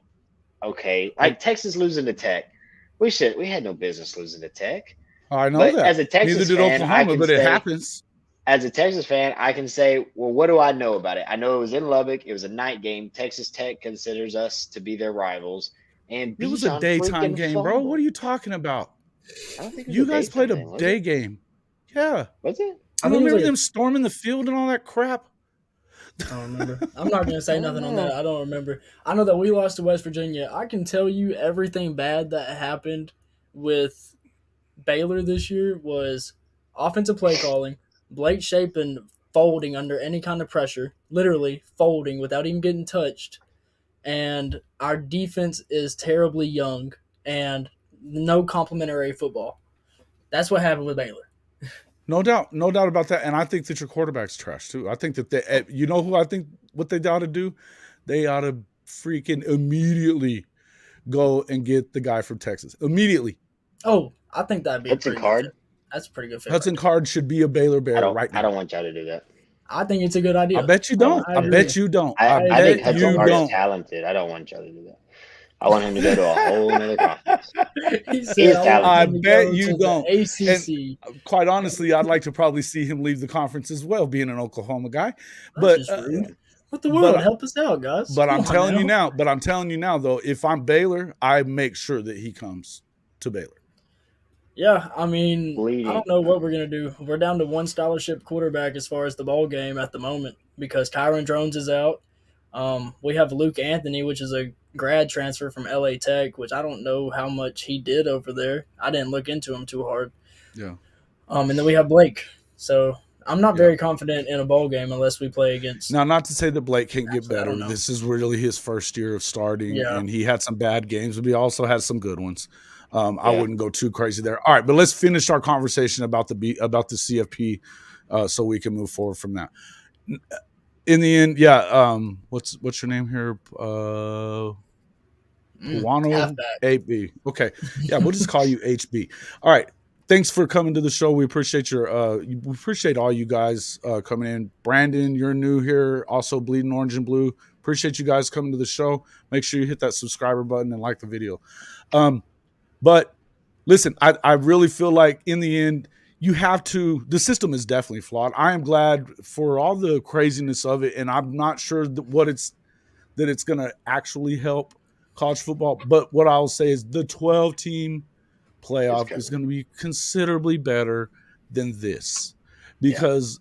okay, like Texas losing to Tech. We had no business losing to Tech. I know that. As a Texas fan, Oklahoma, but it happens. As a Texas fan, I can say, well, what do I know about it? I know it was in Lubbock. It was a night game. Texas Tech considers us to be their rivals. And it was a daytime game, bro. What are you talking about? I don't think you guys played a day game. Yeah. Was it? I remember them storming the field and all that crap. I don't remember. I'm not going to say nothing on that. I don't remember. I know that we lost to West Virginia. I can tell you everything bad that happened with Baylor this year was offensive play calling, Blake Shapen folding under any kind of pressure, literally folding without even getting touched, and our defense is terribly young and no complimentary football. That's what happened with Baylor. No doubt about that. And I think that your quarterback's trash too. I think that you know who I think what they ought to do? They ought to freaking immediately go and get the guy from Texas. Immediately. Oh, I think that'd be Hudson Card. That's a pretty good fit. Hudson Card should be a Baylor Bear right now. I don't want y'all to do that. I think it's a good idea. I bet you don't. I bet you don't. I think Hudson Card is talented. I don't want y'all to do that. I want him to go to a whole other conference. He's talented. I bet you don't. ACC. And quite honestly, I'd like to probably see him leave the conference as well, being an Oklahoma guy. But what the world, help us out, guys. But I'm telling you now, though, if I'm Baylor, I make sure that he comes to Baylor. Yeah, I mean, I don't know what we're going to do. We're down to one scholarship quarterback as far as the ball game at the moment because Kyron Drones is out. We have Luke Anthony, which is a grad transfer from LA Tech, which I don't know how much he did over there. I didn't look into him too hard. Yeah. And then we have Blake. So I'm not very confident in a bowl game unless we play against. Now, not to say that Blake can't get better. This is really his first year of starting, and he had some bad games, but he also had some good ones. I wouldn't go too crazy there. All right, but let's finish our conversation about the CFP so we can move forward from that. In the end, what's your name here? Puano 8B. Okay. Yeah, we'll just call you HB. All right. Thanks for coming to the show. We appreciate we appreciate all you guys coming in. Brandon, you're new here. Also Bleeding Orange and Blue. Appreciate you guys coming to the show. Make sure you hit that subscriber button and like the video. But listen, I really feel like in the end, you have to – the system is definitely flawed. I am glad for all the craziness of it, and I'm not sure that it's going to actually help college football. But what I'll say is the 12-team playoff is going to be considerably better than this because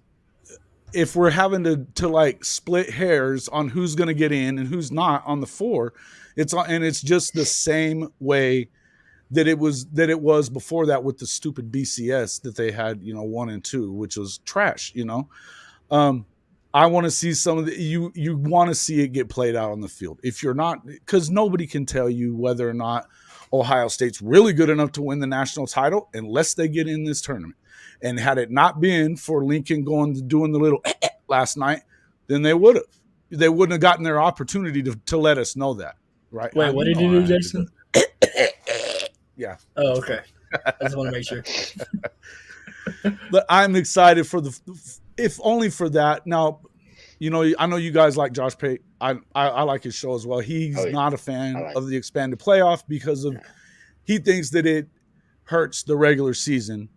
if we're having to like split hairs on who's going to get in and who's not on the 4, it's just the same way that it was before that with the stupid BCS that they had, 1 and 2, which was trash, I want to see some of the, you want to see it get played out on the field. If you're not, because nobody can tell you whether or not Ohio State's really good enough to win the national title unless they get in this tournament. And had it not been for Lincoln doing the little last night, then they wouldn't have gotten their opportunity to let us know that. Right. Wait, what did you do, Jason? Yeah. Oh, okay. I just want to make sure. But I'm excited for if only for that. Now, I know you guys like Josh Pate. I like his show as well. He's not a fan of the expanded playoff because of he thinks that it hurts the regular season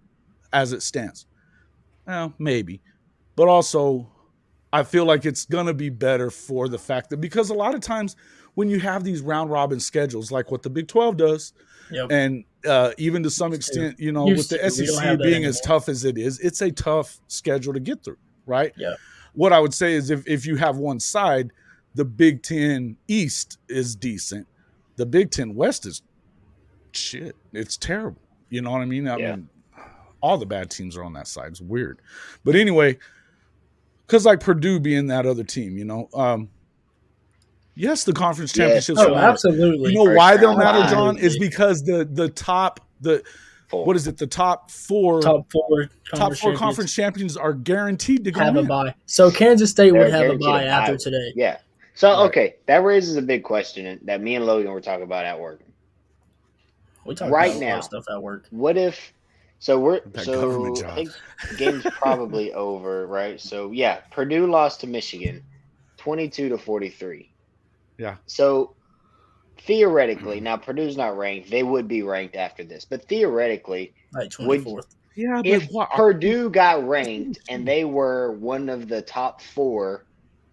as it stands. Well, maybe. But also, I feel like it's going to be better for the fact that because a lot of times when you have these round robin schedules like what the Big 12 does, and even to some extent, with the SEC being as tough as it is, it's a tough schedule to get through, right? Yeah. What I would say is if you have one side, the Big 10 East is decent. The Big 10 West is shit. It's terrible. You know what I mean? I mean, all the bad teams are on that side. It's weird. But anyway, because like Purdue being that other team, yes, the conference championships. Oh, absolutely. You know why they'll matter, John? Is because the top four conference champions are guaranteed to go have a bye. So Kansas State would have a bye after today. Yeah. So that raises a big question that me and Logan were talking about at work. We talk about a lot of stuff at work. What if? I think the game's probably over, right? So Purdue lost to Michigan, 22-43. Yeah. So theoretically, now Purdue's not ranked. They would be ranked after this, but theoretically, 24th. If Purdue got ranked and they were one of the top 4,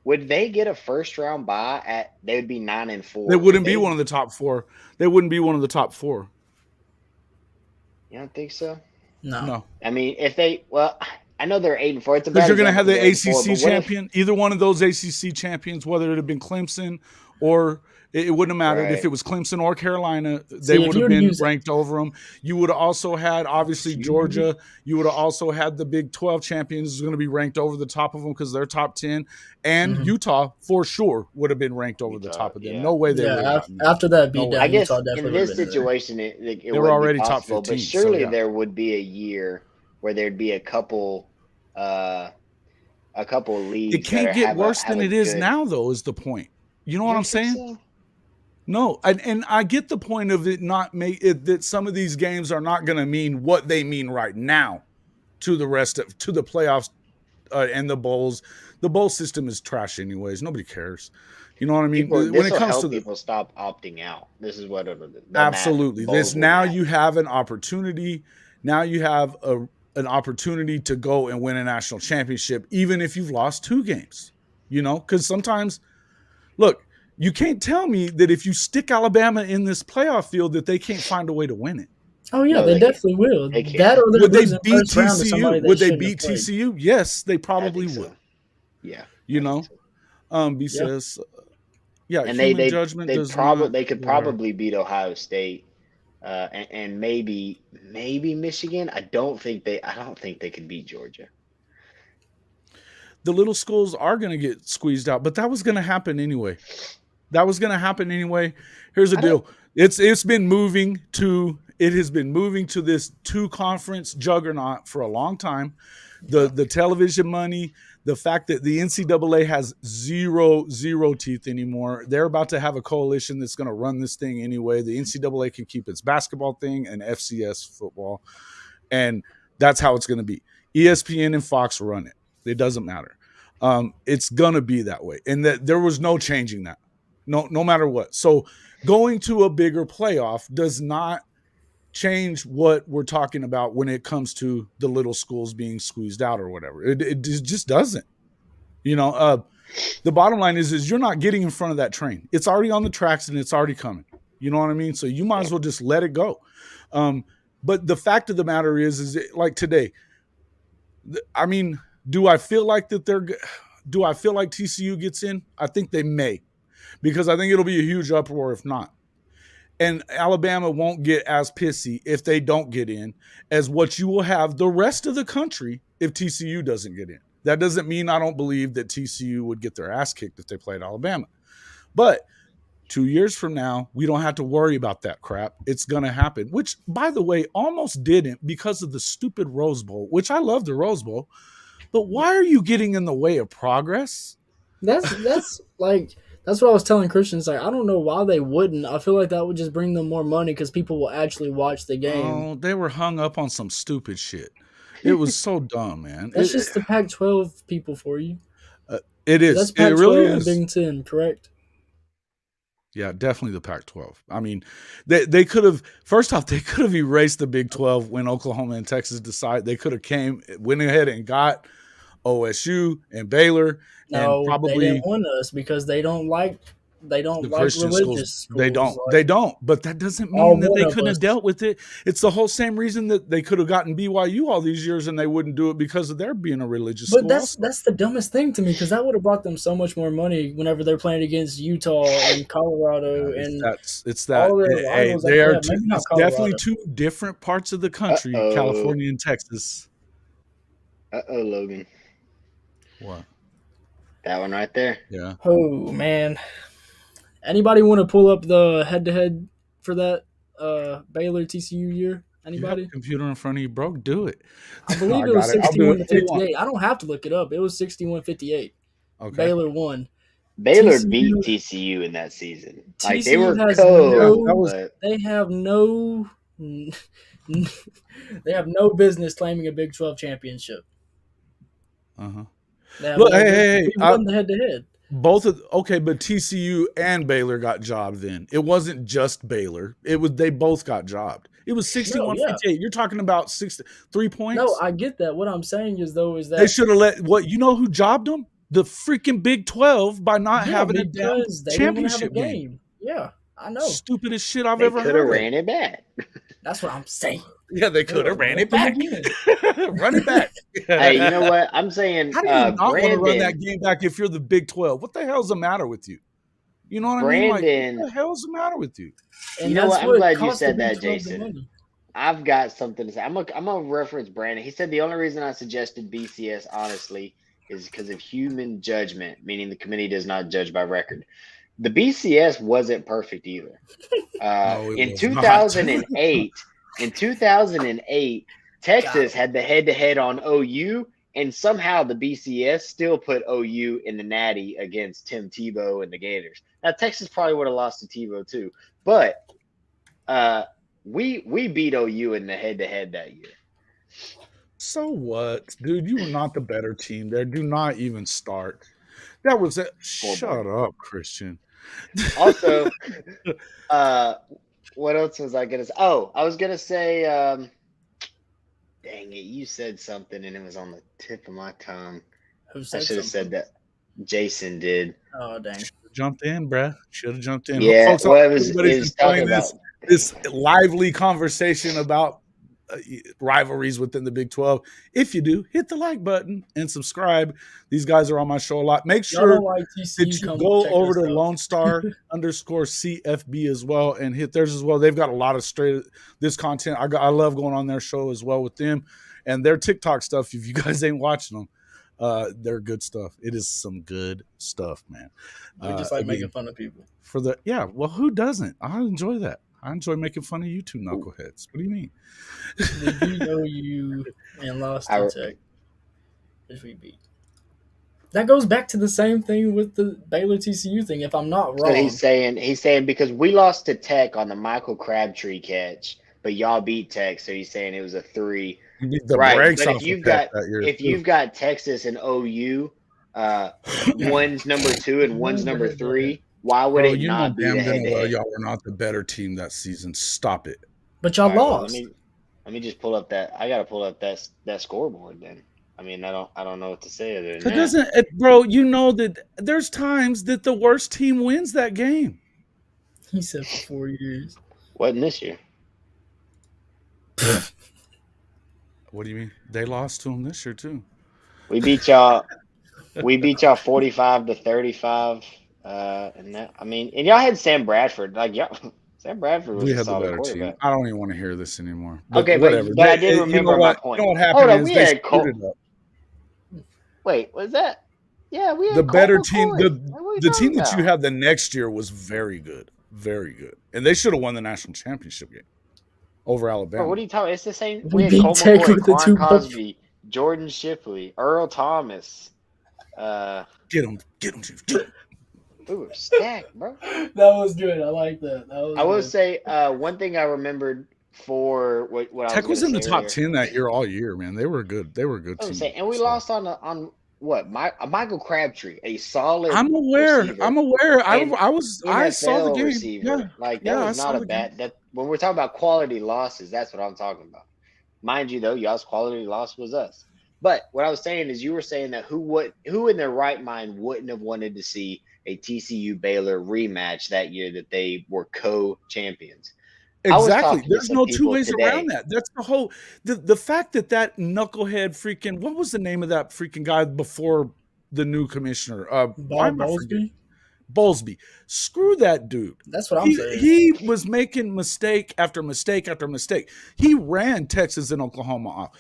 would they get a first round bye? They would be 9-4. They wouldn't be one of the top 4. They wouldn't be one of the top 4. You don't think so? No. I mean, I know they're 8-4. It's because you're going to have the ACC champion. Either one of those ACC champions, whether it had been Clemson or it wouldn't have mattered if it was Clemson or Carolina, they would have been ranked over them. You would have also had, obviously, Georgia. You would have also had the Big 12 champions is going to be ranked over the top of them because they're top 10. And Utah, for sure, would have been ranked over the top of them. No way they would have. After that beat down, I guess Utah definitely in this situation, it they were already top 15. But surely there would be a year where there'd be a couple leagues. It can't get worse than it is now, though, is the point. You know what I'm saying? So? No, and I get the point of it not that some of these games are not going to mean what they mean right now to the playoffs and the bowls. The bowl system is trash anyways. Nobody cares. You know what I mean? When it comes to people stop opting out. This is what it'll do. Absolutely. You have an opportunity. Now you have an opportunity to go and win a national championship, even if you've lost 2 games. You know, because sometimes, look, you can't tell me that if you stick Alabama in this playoff field that they can't find a way to win it. Oh yeah, they definitely will. Would they beat TCU? Would they beat TCU? Yes, they probably would. So. Yeah, you know, because and they could probably beat Ohio State, and maybe Michigan. I don't think they could beat Georgia. The little schools are going to get squeezed out, but that was going to happen anyway. Here's the deal. It has been moving to this 2-conference juggernaut for a long time. The television money, the fact that the NCAA has zero teeth anymore. They're about to have a coalition that's going to run this thing anyway. The NCAA can keep its basketball thing and FCS football, and that's how it's going to be. ESPN and Fox run it. It doesn't matter. It's going to be that way, and that there was no changing that. No matter what. So going to a bigger playoff does not change what we're talking about when it comes to the little schools being squeezed out or whatever. It just doesn't. You know, the bottom line is you're not getting in front of that train. It's already on the tracks and it's already coming. You know what I mean? So you might as well just let it go. But the fact of the matter is like today, I mean, do I feel like TCU gets in? I think they may. Because I think it'll be a huge uproar if not. And Alabama won't get as pissy if they don't get in as what you will have the rest of the country if TCU doesn't get in. That doesn't mean I don't believe that TCU would get their ass kicked if they played Alabama. But 2 years from now, we don't have to worry about that crap. It's going to happen, which, by the way, almost didn't because of the stupid Rose Bowl, which I love the Rose Bowl. But why are you getting in the way of progress? That's what I was telling Christians. Like, I don't know why they wouldn't. I feel like that would just bring them more money because people will actually watch the game. Oh, they were hung up on some stupid shit. It was so dumb, man. That's just the Pac-12 people for you. It is. That's Pac-12 it really is. and Big Ten, correct? Yeah, definitely the Pac-12. I mean, they could have – first off, they could have erased the Big 12 when Oklahoma and Texas decided. They could have went ahead and got OSU and Baylor. No, and probably, they didn't want us because they don't like religious schools. They don't. But that doesn't mean that they couldn't have dealt with it. It's the whole same reason that they could have gotten BYU all these years and they wouldn't do it because of their being a religious school. But that's the dumbest thing to me because that would have brought them so much more money whenever they're playing against Utah and Colorado and it's that. It's definitely 2 different parts of the country, California and Texas. Logan. What? That one right there. Yeah. Oh man. Anybody want to pull up the head-to-head for that Baylor-TCU year? Anybody? You have a computer in front of you, bro. Do it. I believe it was 61-58. I don't have to look it up. It was 61-58. Okay. Baylor won. Baylor beat TCU in that season. Like they were they have no business claiming a Big 12 championship. Uh-huh. Look, hey, won the head-to-head. But TCU and Baylor got jobbed then. It wasn't just Baylor. They both got jobbed. It was 61-58. You're talking about 3 points? No, I get that. What I'm saying is that they should have you know who jobbed them? The freaking Big 12 by not having a damn championship game. Yeah, I know. Stupidest shit I've ever heard. They could have ran it back. That's what I'm saying. Yeah, they could have ran it back. Run it back. Hey, you know what? I'm saying how do you not want to run that game back if you're the Big 12? What the hell's the matter with you? You know what I mean? Like, what the hell's the matter with you? And you know what? I'm glad you said that, Jason. I've got something to say. I'm gonna reference Brandon. He said the only reason I suggested BCS, honestly, is because of human judgment, meaning the committee does not judge by record. The BCS wasn't perfect either. In 2008, Texas had the head-to-head on OU, and somehow the BCS still put OU in the Natty against Tim Tebow and the Gators. Now, Texas probably would have lost to Tebow too, but we beat OU in the head-to-head that year. So what, dude? You were not the better team there. Do not even start. That was it. Shut up, Christian. Also, what else was I gonna say? Oh, I was gonna say, dang it, you said something and it was on the tip of my tongue. Who said I should have said that. Jason did. Oh, dang. Should have jumped in, bruh. Should have jumped in. Yeah, folks, well, it was talking about this lively conversation about rivalries within the Big 12. If you do, hit the like button and subscribe. These guys are on my show a lot. Make sure that you go over to Lone Star _CFB as well and hit theirs as well. They've got a lot of this content. I love going on their show as well with them and their TikTok stuff. If you guys ain't watching them, they're good stuff. It is some good stuff, man. We just like making fun of people. Well, who doesn't? I enjoy that. I enjoy making fun of you two knuckleheads. What do you mean? We do know you and lost to Tech, which we beat. That goes back to the same thing with the Baylor-TCU thing, if I'm not wrong. So he's saying because we lost to Tech on the Michael Crabtree catch, but y'all beat Tech, so he's saying it was a 3. Right, but if you've got Texas and OU, one's number 2 and one's number 3. Why would it not be the head-to-head? Y'all were not the better team that season. Stop it. But y'all lost. Well, let me just pull up that. I gotta pull up that scoreboard then. I mean, I don't know what to say other than that. Bro, you know that there's times that the worst team wins that game. He said for 4 years. Wasn't this year. What do you mean? They lost to them this year too. We beat y'all 45-35. And that, I mean, and y'all had Sam Bradford. Sam Bradford was a solid quarterback. I don't even want to hear this anymore. Okay, whatever. But I did remember my point. You know what happened? Hold on, we had Cole. Wait, was that? Yeah, we had the better team. The team that you had the next year was very good, and they should have won the national championship game over Alabama. Bro, what are you talking about? It's the same. We had Cole McCoy, Quan Cosby, Jordan Shipley, Earl Thomas. Get him, Chief. We were stacked, bro. That was good. I like that. I will say one thing I remembered for what Tech was in the top 10 that year all year, man. They were good. They were a good team. And we lost on what? Michael Crabtree, a solid. I'm aware. Receiver. I'm aware. I saw the game. Receiver. Yeah. Was not a bad. That when we're talking about quality losses, that's what I'm talking about. Mind you, though, y'all's quality loss was us. But what I was saying is, you were saying that who in their right mind wouldn't have wanted to see a TCU Baylor rematch that year that they were co-champions. Exactly. There's no two ways around that. That's the whole the fact that knucklehead freaking, what was the name of that freaking guy before the new commissioner? Bowlesby. Screw that dude. That's what I'm saying. He was making mistake after mistake after mistake. He ran Texas and Oklahoma off.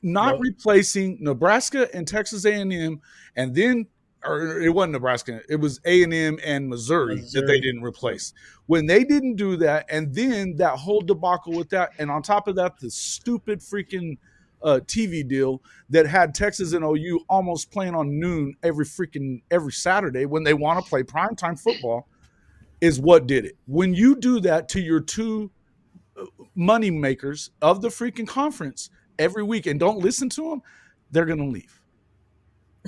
Replacing Nebraska and Texas A&M, and then or it wasn't Nebraska, it was A&M and Missouri that they didn't replace. When they didn't do that, and then that whole debacle with that, and on top of that, the stupid freaking TV deal that had Texas and OU almost playing on noon every Saturday when they want to play primetime football is what did it. When you do that to your two money makers of the freaking conference every week and don't listen to them, they're going to leave.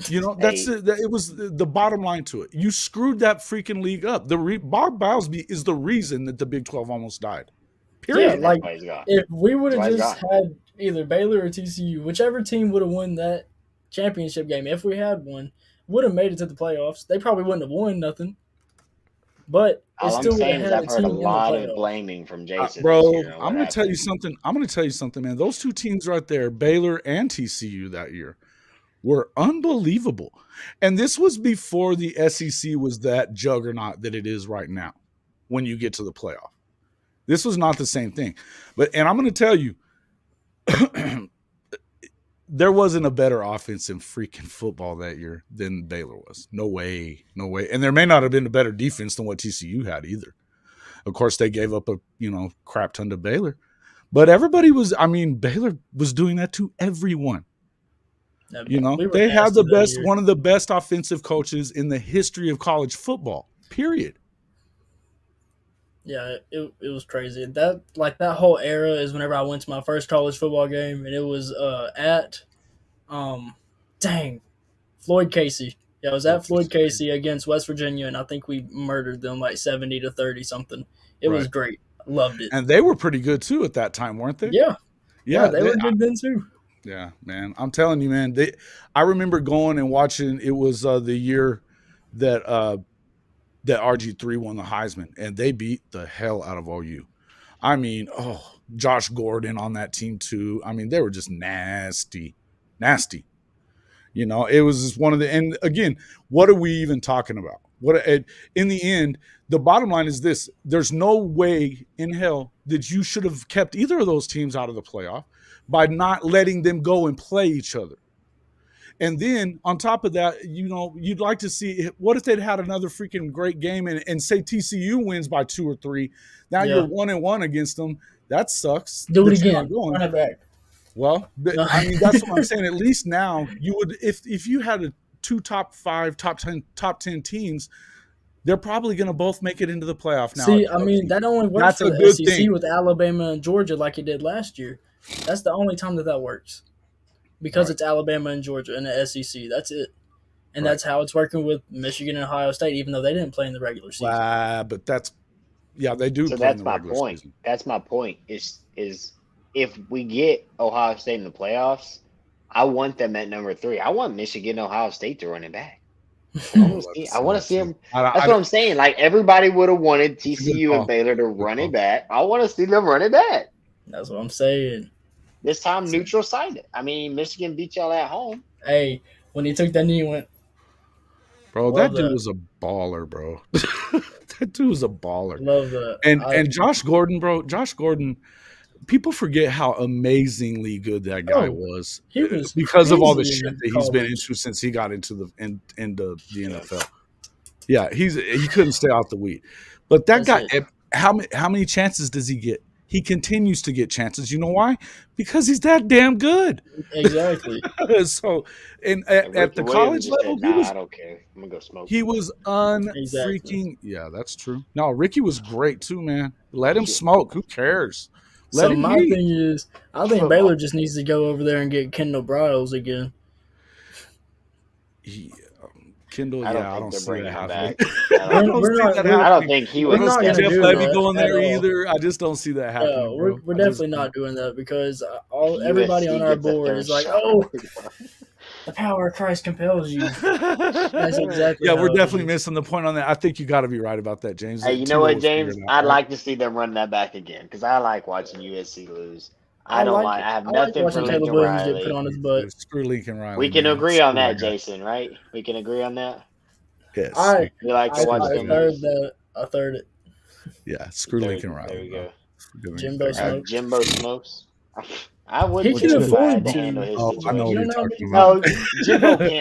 You know, it was the bottom line to it. You screwed that freaking league up. Bob Bowlesby is the reason that the Big 12 almost died. Period. Yeah, if we would have just had either Baylor or TCU, whichever team would have won that championship game, if we had one, would have made it to the playoffs. They probably wouldn't have won nothing. But all I'm saying is I've heard a lot of blaming from Jason. Bro, I'm going to tell you something. Man. Those two teams right there, Baylor and TCU that year, were unbelievable. And this was before the SEC was that juggernaut that it is right now when you get to the playoff. This was not the same thing. And I'm going to tell you, there wasn't a better offense in freaking football that year than Baylor was. No way. And there may not have been a better defense than what TCU had either. Of course, they gave up a crap ton to Baylor. But everybody was, I mean, Baylor was doing that to everyone. You know, they had one of the best offensive coaches in the history of college football, period. Yeah, it was crazy. That whole era is whenever I went to my first college football game, and it was at Floyd Casey. Yeah, it was at Floyd Casey against West Virginia, and I think we murdered them like 70-30 something. It was great. I loved it. And they were pretty good too at that time, weren't they? Yeah, they were good then too. Yeah, man. I'm telling you, man. I remember going and watching. It was the year that RG3 won the Heisman, and they beat the hell out of OU. I mean, Josh Gordon on that team too. I mean, they were just nasty. You know, it was just one of the. And again, what are we even talking about? In the end, the bottom line is this: there's no way in hell that you should have kept either of those teams out of the playoff by not letting them go and play each other. And then on top of that, you know, you'd like to see what if they'd had another freaking great game and say TCU wins by 2 or 3. Now you're 1-1 against them. That sucks. Do it again. Run it back. Well, I mean, that's what I'm saying. At least now you would, if you had two top 5, top 10 teams, they're probably going to both make it into the playoff now. See, I mean, that only works for the SEC with Alabama and Georgia like it did last year. That's the only time that works. Because it's Alabama and Georgia and the SEC. That's it. And that's how it's working with Michigan and Ohio State, even though they didn't play in the regular season. But they do so play that's in the my regular point. season. That's my point. Is if we get Ohio State in the playoffs, I want them at number 3. I want Michigan and Ohio State to run it back. I want to see them. That's what I'm saying. Like, everybody would have wanted TCU and Baylor to run it back. I want to see them run it back. That's what I'm saying. This time, neutral sided. I mean, Michigan beat y'all at home. Hey, when he took that knee, he went. Bro, that dude was a baller, bro. That dude was a baller. Love that. And Josh Gordon, bro. Josh Gordon. People forget how amazingly good that guy was. He was because of all the shit that he's been into since he got into the NFL. Yeah, he couldn't stay off the weed. But that guy, how many chances does he get? He continues to get chances. You know why? Because he's that damn good. Exactly. So, at the college level, I don't care. I'm gonna go smoke. He was unfreaking. Yeah, that's true. No, Ricky was great too, man. Let him smoke. Who cares? So my thing is, I think Baylor just needs to go over there and get Kendall Briles again. Kendall, I don't see that happening. I don't think he would. We're not going to Jeff do Levy that going there either. I just don't see that happening. No, we're definitely not doing that because everybody on our board is like, oh, the power of Christ compels you. That's exactly. Yeah, we're definitely missing the point on that. I think you got to be right about that, James. Hey, you know what, James? I'd like to see them run that back again because I like watching USC lose. I have nothing for Lincoln Riley. Get put on his butt. Screw Lincoln Riley. We can agree on that, Jason, right? We can agree on that? Yes. We like to watch them lose. I third it. Yeah, screw Lincoln Riley. There we go. Jimbo smokes. Jimbo smokes. I wouldn't he can afford to handle his situation. I know what you're talking about.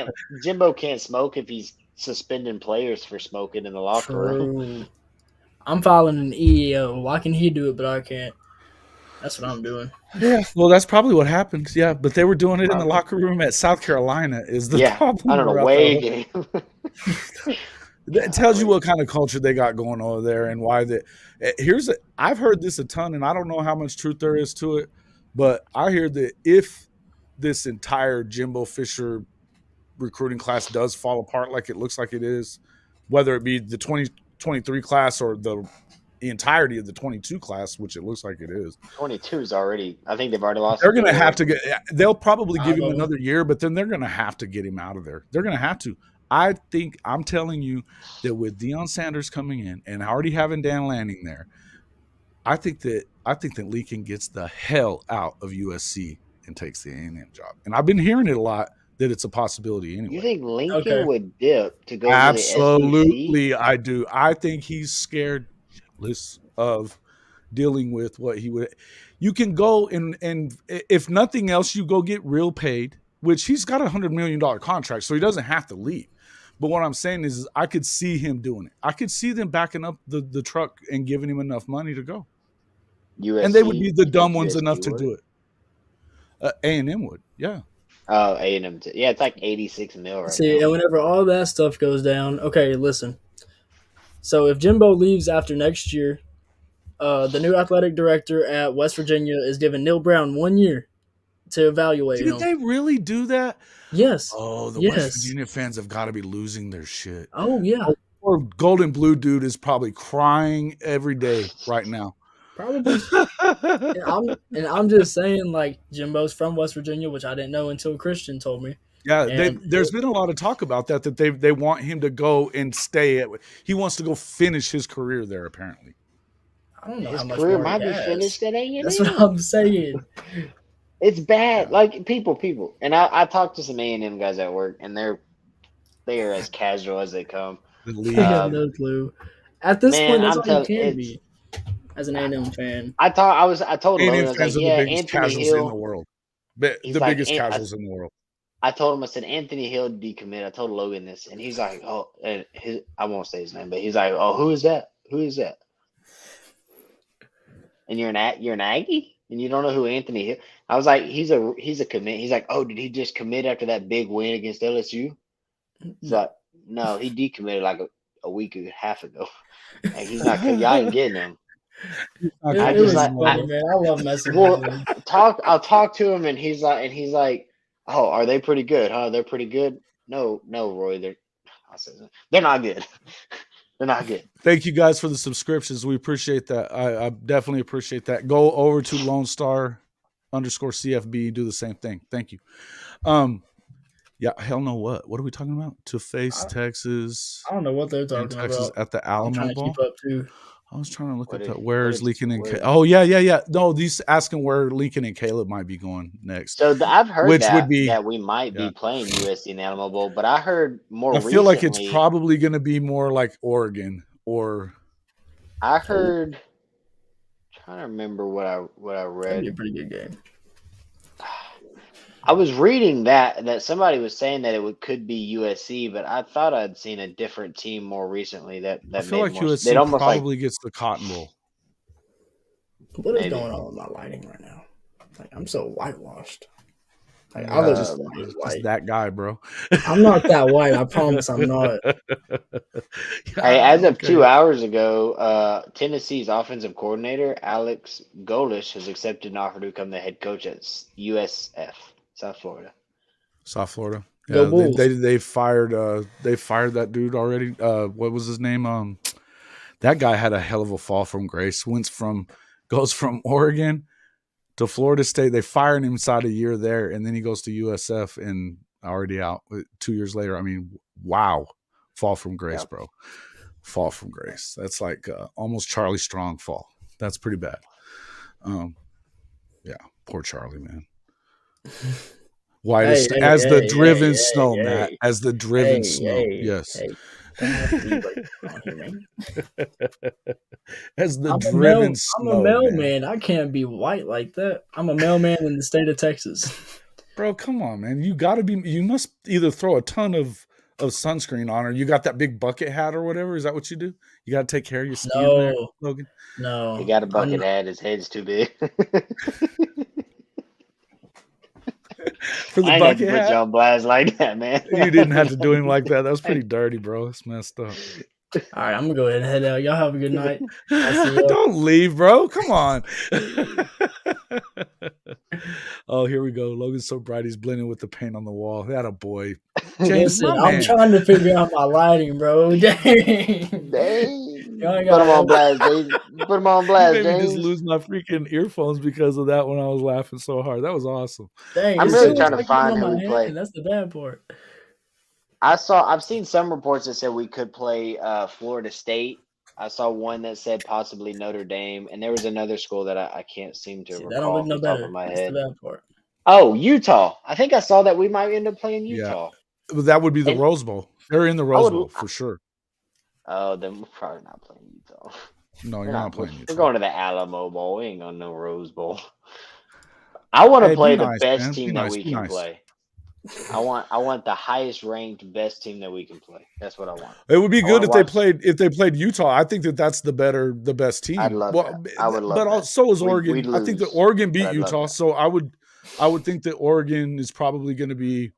No, Jimbo can't smoke if he's suspending players for smoking in the locker room. I'm filing an EEO. Why can he do it, but I can't? That's what I'm doing. Yeah, well, that's probably what happened. Yeah, but they were doing it in the locker room at South Carolina. Is the problem? I don't know. Way It tells you what kind of culture they got going over there and why that. I've heard this a ton, and I don't know how much truth there is to it, but I hear that if this entire Jimbo Fisher recruiting class does fall apart like it looks like it is, whether it be the 2023 class or the entirety of the 22 class, which it looks like it is. 22 is already. I think they've already lost. They're going to have to get. They'll probably give him another year, but then they're going to have to get him out of there. They're going to have to. I'm telling you that with Deion Sanders coming in and already having Dan Lanning there, I think that Lincoln gets the hell out of USC and takes the A&M job. And I've been hearing it a lot that it's a possibility anyway. You think Lincoln would dip to go? Absolutely, to the SEC? I do. I think he's scared of dealing with what he would. You can go and if nothing else, you go get real paid, which he's got $100 million contract, so he doesn't have to leave. But what I'm saying is I could see him doing it. I could see them backing up the truck and giving him enough money to go. USC, and they would be the dumb ones USC enough to would? do it. A&M would, yeah. Oh, A&M. Yeah, it's like 86 mil right See, now. and whenever all that stuff goes down, okay, listen. So if Jimbo leaves after next year, the new athletic director at West Virginia is giving Neil Brown 1 year to evaluate him. Did they really do that? Yes. Oh, the yes. West Virginia fans have got to be losing their shit. Oh, yeah. Or Golden Blue dude is probably crying every day right now. Probably. and I'm just saying, like, Jimbo's from West Virginia, which I didn't know until Christian told me. Yeah, there's been a lot of talk about that they want him to go and stay. He wants to go finish his career there, apparently. I don't know His how much career more might he be has. finished at A&M. That's what I'm saying. It's bad. Like, people. And I talked to some A&M guys at work, and they are as casual as they come. I have no clue. At this point, that's all you can be as an A&M fan. I told Logan, A&M I was fans like, are yeah, the biggest Anthony casuals Hill in the world. The like, biggest casuals in the world. I told him, I said, Anthony Hill decommit. I told Logan this, and he's like, oh, and I won't say his name, but he's like, oh, who is that? Who is that? And you're an Aggie, and you don't know who Anthony Hill. I was like, he's a commit. He's like, oh, did he just commit after that big win against LSU? He's like, no, he decommitted like a week and a half ago. And he's not. Y'all ain't getting him. I love messing with him. I'll talk to him, and he's like, oh, are they pretty good? Huh? They're pretty good. No, Roy. They're not good. They're not good. Thank you guys for the subscriptions. We appreciate that. I definitely appreciate that. Go over to Lone Star _CFB. Do the same thing. Thank you. Yeah, hell no. What are we talking about? To face Texas. I don't know what they're talking Texas about. At the Alamo I'm trying to Bowl. keep up too. I was trying to look at that. Where is Lincoln and Caleb? Oh, yeah. No, these asking where Lincoln and Caleb might be going next. So I've heard that we might be playing USC in the Alamo Bowl, but I heard more recently. I feel like it's probably going to be more like Oregon or. I heard. I'm trying to remember what I read. That'd be a pretty good game. I was reading that somebody was saying that it could be USC, but I thought I'd seen a different team more recently. That I feel like more, USC probably gets the Cotton Bowl. What is going on with my lighting right now? Like, I'm so whitewashed. Like, I look just that guy, bro. I'm not that white. I promise I'm not. Hey, as of 2 hours ago, Tennessee's offensive coordinator Alex Golish has accepted an offer to become the head coach at USF. South Florida. Yeah, they fired that dude already. What was his name? That guy had a hell of a fall from grace. Goes from Oregon to Florida State. They fired him inside a year there, and then he goes to USF and already out 2 years later. I mean, wow. Fall from grace, bro. Fall from grace. That's like almost Charlie Strong fall. That's pretty bad. Yeah, poor Charlie, man. Whitest as the driven snow, Matt. As the driven snow. Yes. As the driven snow. I'm a mailman. I can't be white like that. I'm a mailman in the state of Texas. Bro, come on, man. You must either throw a ton of sunscreen on, or you got that big bucket hat or whatever. Is that what you do? You got to take care of your skin there, Logan? No. He got a bucket hat. His head's too big. For the bucket hat? Put you on blast like that, man. You didn't have to do him like that. That was pretty dirty, bro. It's messed up. All right, I'm going to go ahead and head out. Y'all have a good night. Don't leave, bro. Come on. Oh, here we go. Logan's so bright, he's blending with the paint on the wall. That a boy. James, I'm trying to figure out my lighting, bro. Dang. Put him on blast, James. Put him on blast, James. You made me just lose my freaking earphones because of that when I was laughing so hard. That was awesome. Dang, I'm really trying to find who we play. That's the bad part. I've seen some reports that said we could play Florida State. I saw one that said possibly Notre Dame, and there was another school that I can't seem to recall. That don't look no better. That's head. the bad part. Oh, Utah. I think I saw that we might end up playing Utah. Yeah. That would be the Rose Bowl. They're in the Rose Bowl for sure. Oh, then we're probably not playing Utah. No, you're not playing Utah. We're going to the Alamo Bowl. We ain't going to no Rose Bowl. I want to play the best team that we can play. I want the highest ranked best team that we can play. That's what I want. It would be good if they played Utah. I think that's the best team. I'd love that. I would love but that. So is Oregon. We'd lose, I think that Oregon beat Utah, so I would think that Oregon is probably going to be.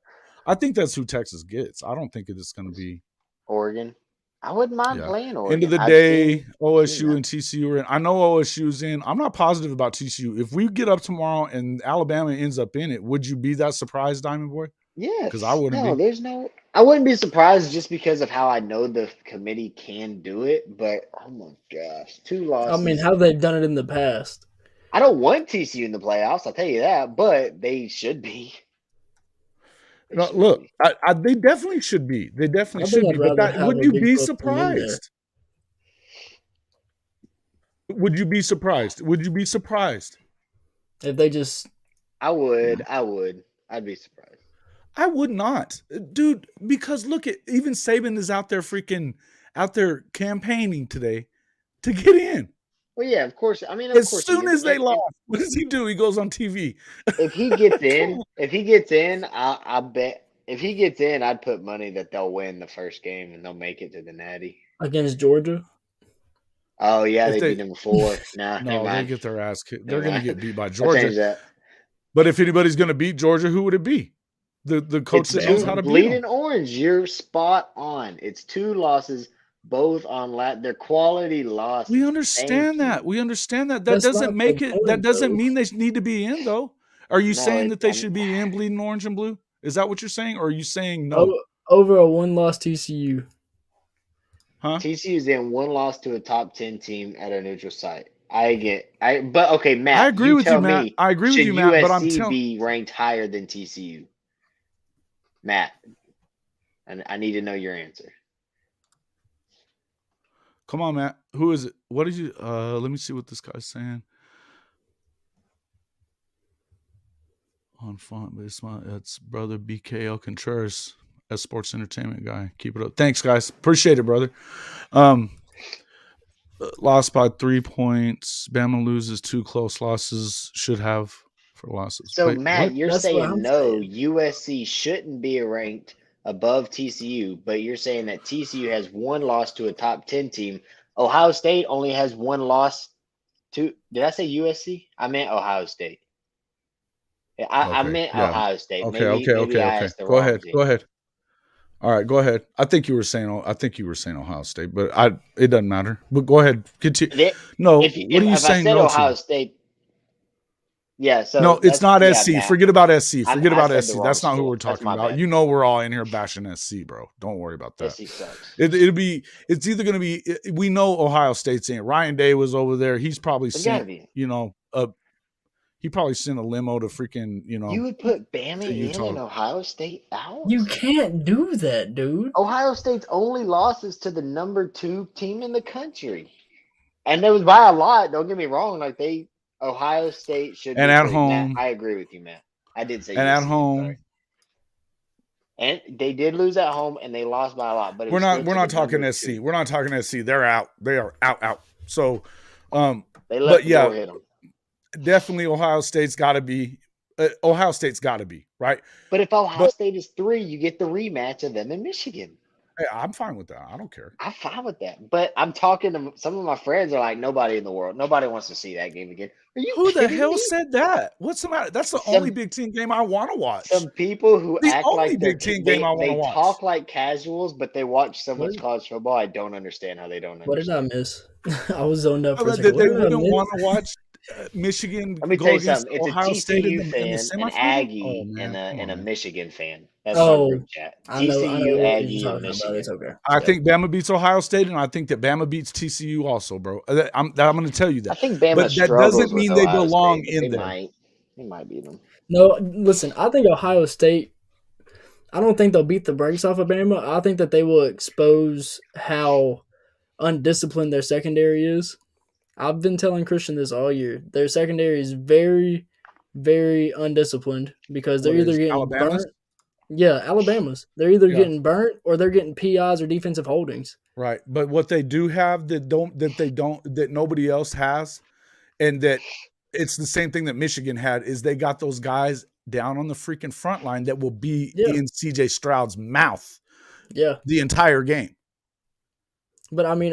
I think that's who Texas gets. I don't think it's going to be Oregon. I wouldn't mind playing Oregon. End of the day, OSU and TCU are in. I know OSU's in. I'm not positive about TCU. If we get up tomorrow and Alabama ends up in it, would you be that surprised, Diamond Boy? Yeah, because I wouldn't be. I wouldn't be surprised just because of how I know the committee can do it. But oh my gosh, 2 losses. I mean, how they've done it in the past. I don't want TCU in the playoffs. I'll tell you that, but they should be. Look, they definitely should be. They definitely should be. But would you be surprised? Would you be surprised? Would you be surprised if they just? I would. I'd be surprised. I would not, dude. Because look at even Saban is out there campaigning today to get in. Well, yeah, of course. I mean, as soon as they lost, what does he do? He goes on TV. If he gets in, I bet if he gets in, I'd put money that they'll win the first game and they'll make it to the Natty against Georgia. Oh yeah, they beat them before. No, they get their ass kicked. They're going to get beat by Georgia. But if anybody's going to beat Georgia, who would it be? The coach that knows how to beat them. Bleeding Orange, you're spot on. It's 2 losses. Both on their quality loss. We understand that. That doesn't make it. That doesn't mean they need to be in, though. Are you saying that they should be in bleeding orange and blue? Is that what you're saying, or are you saying no? Over a 1-loss TCU. Huh? TCU's in 1 loss to a top 10 team at a neutral site. But okay, Matt. I agree with you, Matt. I agree with you, Matt. But I'm telling be ranked higher than TCU, Matt. And I need to know your answer. Come on, Matt. Who is it? What did you? Let me see what this guy's saying. On font, but it's brother BKL Contreras, a sports entertainment guy. Keep it up. Thanks, guys. Appreciate it, brother. Lost by 3 points. Bama loses 2 close losses. Should have for losses. So, Matt, you're saying no. USC shouldn't be ranked above TCU, but you're saying that TCU has 1 loss to a top 10 team. Ohio State only has 1 loss to. Did I say USC? I meant Ohio State. I meant Ohio State. Okay. Go ahead. All right, go ahead. I think you were saying Ohio State, but it doesn't matter. But go ahead. Continue. No, what are you saying? I said Ohio State. Yeah, so no, it's not SC. Matt. Forget about SC. Forget about SC. That's not who we're talking about. Bad. You know we're all in here bashing SC, bro. Don't worry about that. SC sucks. It's either going to be. We know Ohio State's in. Ryan Day was over there. He's probably sent. He probably sent a limo to freaking. You would put Bama in and Ohio State out. You can't do that, dude. Ohio State's only losses to the number 2 team in the country, and it was by a lot. Don't get me wrong. Ohio State should and be at home. Matt, I agree with you, Matt. I did say and at home. And they did lose at home, and they lost by a lot. But we're not talking SC. 2. We're not talking SC. They're out. They are out. So, they let the door hit them. Definitely, Ohio State's got to be. Ohio State's got to be right. But if Ohio State is 3, you get the rematch of them in Michigan. Hey, I'm fine with that. I don't care. I'm fine with that. But I'm talking to some of my friends are like, nobody in the world. Nobody wants to see that game again. Who the hell said that? What's the matter? That's the only Big Ten game I want to watch. Some people who act like Big Ten game I want to watch. They talk like casuals, but they watch so much college football. I don't understand how they don't understand. What did I miss? I was zoned up for a second. They wouldn't want to watch Michigan. Let me tell you something. It's Ohio a TCU fan, an Aggie, and a Michigan fan. That's our group chat. TCU, Aggie, and Michigan. It's okay. I think Bama beats Ohio State, and I think that Bama beats TCU also, bro. I'm going to tell you that. I think Bama, but that doesn't mean they belong in there. They might beat them. No, listen. I think Ohio State. I don't think they'll beat the brakes off of Bama. I think that they will expose how undisciplined their secondary is. I've been telling Christian this all year. Their secondary is very, very undisciplined because they're either getting burnt. Yeah, Alabama's. They're either getting burnt or they're getting PIs or defensive holdings. Right, but what they do have that nobody else has, and that it's the same thing that Michigan had is they got those guys down on the freaking front line that will be in CJ Stroud's mouth the entire game. But I mean,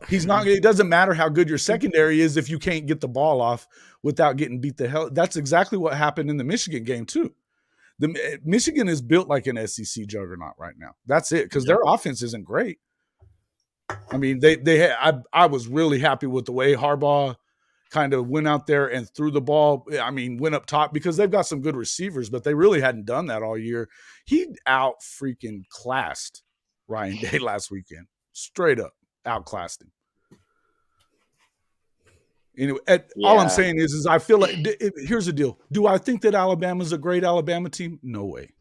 he's not. It doesn't matter how good your secondary is if you can't get the ball off without getting beat the hell. That's exactly what happened in the Michigan game too. The Michigan is built like an SEC juggernaut right now. That's it, because their offense isn't great. I mean, I was really happy with the way Harbaugh kind of went out there and threw the ball. I mean, went up top, because they've got some good receivers, but they really hadn't done that all year. He out freaking classed Ryan Day last weekend. Straight up outclassed him. Anyway, all I'm saying is I feel like here's the deal. Do I think that Alabama's a great Alabama team? No way.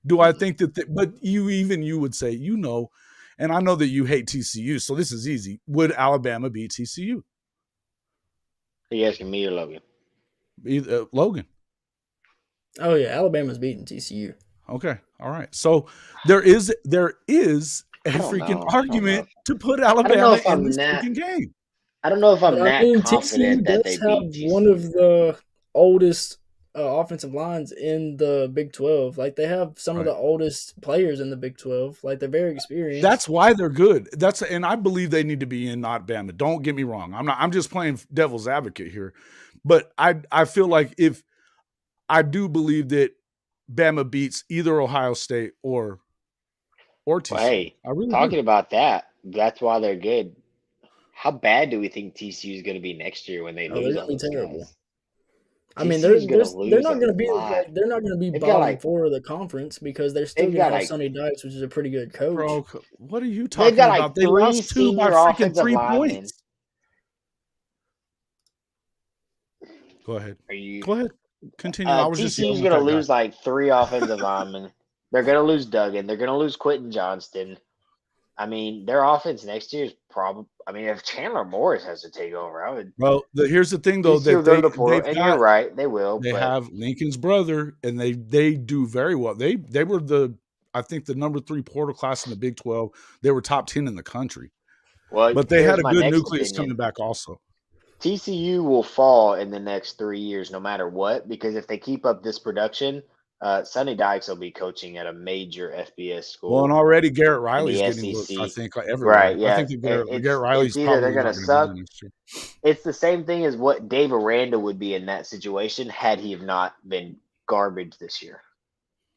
Do I think that? But you would say, and I know that you hate TCU, so this is easy. Would Alabama beat TCU? Are you asking me or Logan? Logan. Oh yeah, Alabama's beating TCU. Okay, all right. So there is a freaking argument to put Alabama in this freaking game. I don't know if I'm that confident TCU that they have beat one of the oldest offensive lines in the Big 12. Like, they have some of the oldest players in the Big 12. Like, they're very experienced. That's why they're good. And I believe they need to be in, not Bama. Don't get me wrong. I'm just playing devil's advocate here. But I feel like I do believe that Bama beats either Ohio State or TCU. Well, hey, talking about that, that's why they're good. How bad do we think TCU is going to be next year when they lose? They're going to be terrible. I mean, they're not going to be bottom four of the conference, because they're still going to have Sonny Dykes, which is a pretty good coach. Bro, what are you talking about? They lost 2 by freaking 3 points. Go ahead. Go ahead. Continue. I was just TCU's going to lose like 3 offensive linemen. They're going to lose Duggan. They're going to lose Quentin Johnston. I mean, their offense next year is probably. I mean, if Chandler Morris has to take over, I would. Well, here's the thing, though. You're right. They will. They have Lincoln's brother, and they do very well. They were I think the number 3 portal class in the Big 12. They were top 10 in the country. Well, but they had a good nucleus coming back also. TCU will fall in the next 3 years, no matter what, because if they keep up this production. Sonny Dykes will be coaching at a major FBS school. Well, and already Garrett Riley's getting looked, I think, everywhere. Right, yeah. I think that Garrett Riley's it's either they're going to suck. It's the same thing as what Dave Aranda would be in that situation had he have not been garbage this year.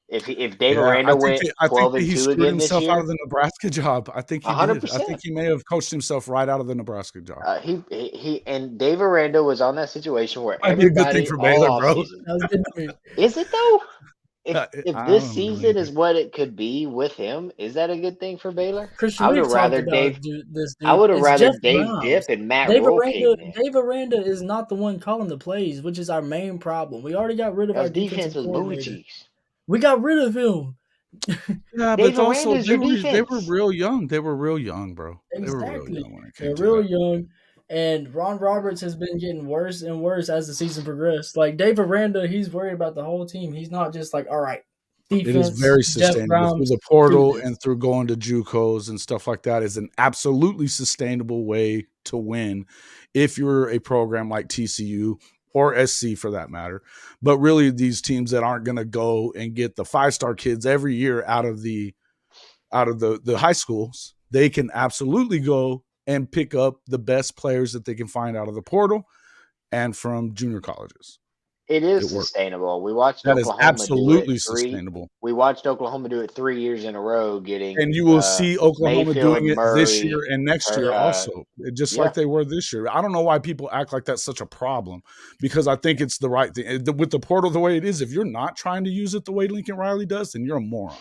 If Dave Aranda went 12-2 again this year, out of the Nebraska job. I think he 100%. Did. I think he may have coached himself right out of the Nebraska job. He and Dave Aranda was on that situation where might be a good thing for Baylor, bro. Is it though? If this season is what it could be with him, is that a good thing for Baylor? I would have rather Dave. I would have rather Dave Dip and Matt Rule. Dave Aranda is not the one calling the plays, which is our main problem. We already got rid of our defensive coordinator. We got rid of him. Yeah, but also they were real young. They were real young, bro. Exactly. They were real young when it came They're to real that. young. And Ron Roberts has been getting worse and worse as the season progressed. Like, Dave Aranda, he's worried about the whole team. He's not just like, all right, defense. It is very sustainable through the portal and through going to JUCOs and stuff like that is an absolutely sustainable way to win if you're a program like TCU or SC for that matter. But really these teams that aren't going to go and get the 5-star kids every year out of the high schools, they can absolutely go and pick up the best players that they can find out of the portal and from junior colleges. It is sustainable. We watched Oklahoma do it sustainable. We watched Oklahoma do it 3 years in a row, and you will see Oklahoma doing it this year and next year also, just like they were this year. I don't know why people act like that's such a problem, because I think it's the right thing. With the portal the way it is, if you're not trying to use it the way Lincoln Riley does, then you're a moron.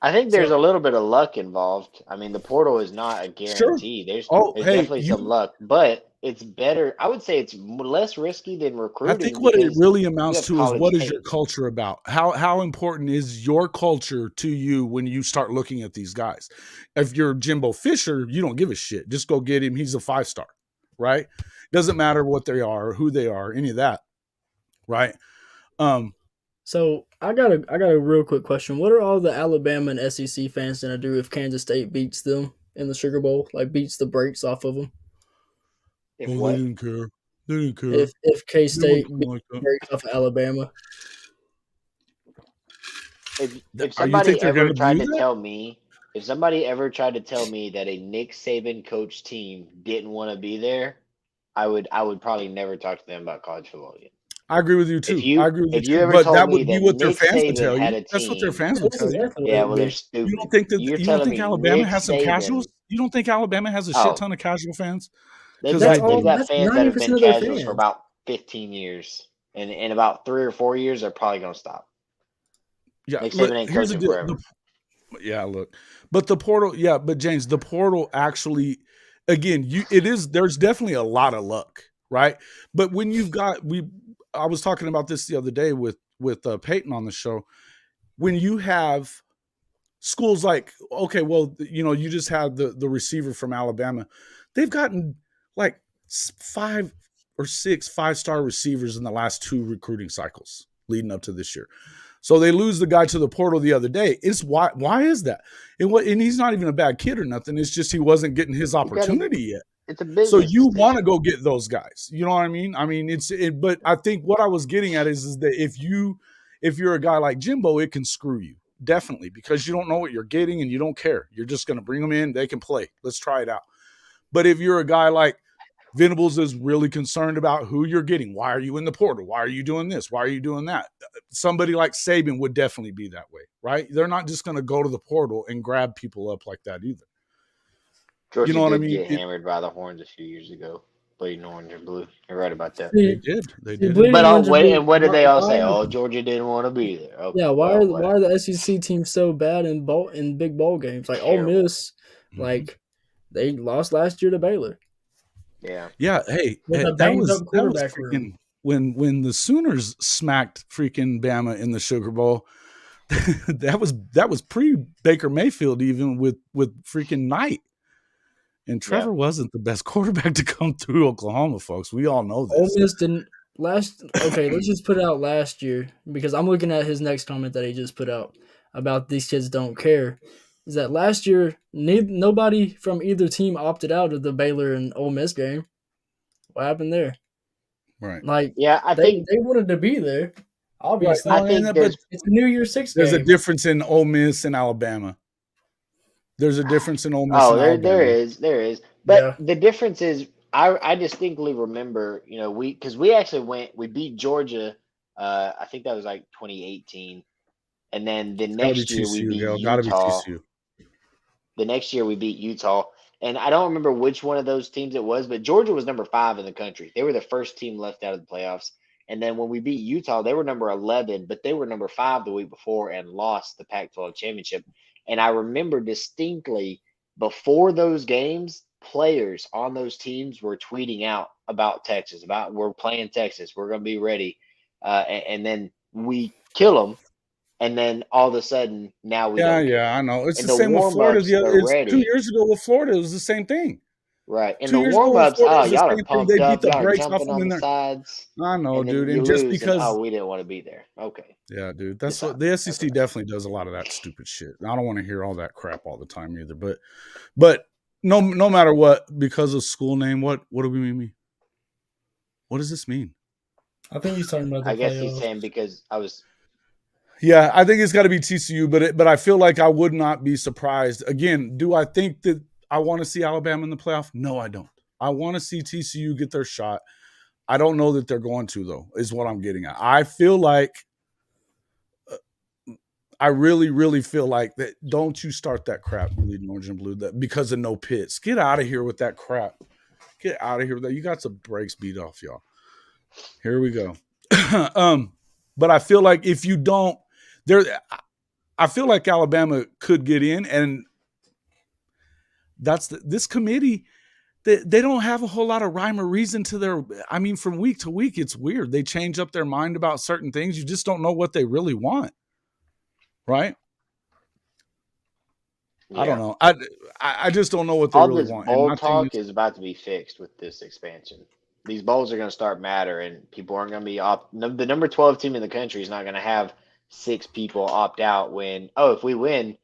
I think there's a little bit of luck involved. I mean, the portal is not a guarantee. Sure. There's definitely some luck, but it's better. I would say it's less risky than recruiting. I think what it really amounts to is what is your culture about? How important is your culture to you when you start looking at these guys? If you're Jimbo Fisher, you don't give a shit. Just go get him. He's a 5-star, right? Doesn't matter what they are, who they are, any of that, right? So I got a real quick question. What are all the Alabama and SEC fans going to do if Kansas State beats them in the Sugar Bowl, like beats the brakes off of them? They didn't care. They didn't care. If K-State beats the brakes off of Alabama. if somebody ever tried to tell me that a Nick Saban coach team didn't want to be there, I would probably never talk to them about college football again. I agree with you too. If you ever told me that Nick Saban had a team, that's what their fans would tell you. Yeah, well, they're stupid. You don't think that you don't think Alabama has some casuals? You don't think Alabama has a shit ton of casual fans? They've got fans that have been casuals for about 15 years, and in about 3 or 4 years, they're probably going to stop. Yeah, Nick Saban ain't coaching forever. Yeah, look, but the portal. Yeah, but James, the portal actually, again, there's definitely a lot of luck, right? But when you've got I was talking about this the other day with Peyton on the show. When you have schools like, okay, well, you just had the receiver from Alabama. They've gotten like 5 or 6 5-star receivers in the last 2 recruiting cycles leading up to this year. So they lose the guy to the portal the other day. It's why is that? And he's not even a bad kid or nothing. It's just he wasn't getting his opportunity yet. It's a business. So you want to go get those guys. You know what I mean? I mean, but I think what I was getting at is that if you're a guy like Jimbo, it can screw you. Definitely, because you don't know what you're getting and you don't care. You're just going to bring them in. They can play. Let's try it out. But if you're a guy like Venables is really concerned about who you're getting. Why are you in the portal? Why are you doing this? Why are you doing that? Somebody like Saban would definitely be that way, right? They're not just going to go to the portal and grab people up like that either. Georgia did get hammered by the Horns a few years ago. Bleeding orange and blue. You're right about that. They did. But what did they all say? Oh, Georgia didn't want to be there. Okay, yeah, why are the SEC teams so bad in big bowl games? Like Ole Miss, like they lost last year to Baylor. Yeah. Yeah. Hey, that was freaking when the Sooners smacked freaking Bama in the Sugar Bowl. that was pre Baker Mayfield even with freaking Knight. And Trevor wasn't the best quarterback to come through Oklahoma, folks. We all know this. Ole Miss didn't okay, let's just put it out last year because I'm looking at his next comment that he just put out about these kids don't care. Is that last year nobody from either team opted out of the Baylor and Ole Miss game? What happened there? Right. Like, I think they wanted to be there. Obviously, I think it's a New Year's Six game. There's a difference in Ole Miss and Alabama. There's a difference in Ole Miss. Oh, there is. But the difference is, I distinctly remember, because we actually we beat Georgia. I think that was like 2018, and then the next year we beat Utah. The next year we beat Utah, and I don't remember which one of those teams it was, but Georgia was number 5 in the country. They were the first team left out of the playoffs. And then when we beat Utah, they were number 11, but they were number 5 the week before and lost the Pac-12 championship. And I remember distinctly before those games, players on those teams were tweeting out about Texas, about we're playing Texas, we're going to be ready. And then we kill them. And then all of a sudden, now we don't. Yeah, I know. It's the same with Florida. 2 years ago with Florida, it was the same thing. Right. And the warm-ups, y'all are pumped up. Y'all are jumping on the sides. I know, dude. And just because we didn't want to be there. Okay. Yeah, dude. That's what the SEC definitely does a lot of that stupid shit. I don't want to hear all that crap all the time either. But no matter what, because of school name, what do we mean? What does this mean? I think he's talking about I guess he's saying because I was. Yeah, I think it's got to be TCU, but I feel like I would not be surprised. Again, do I think that I want to see Alabama in the playoff? No, I don't. I want to see TCU get their shot. I don't know that they're going to, though, is what I'm getting at. I feel like I really, really feel like that. Don't you start that crap, bleeding orange and blue, that because of no pits. Get out of here with that crap. Get out of here with that. You got some brakes beat off, y'all. Here we go. But I feel like if you don't, I feel like Alabama could get in, and this committee, they don't have a whole lot of rhyme or reason to their. I mean, from week to week, it's weird. They change up their mind about certain things. You just don't know what they really want, right? Yeah. I don't know. I just don't know what they really want. All this bowl talk is about to be fixed with this expansion. These bowls are going to start mattering. People aren't going to be the number 12 team in the country is not going to have 6 people opt out when if we win,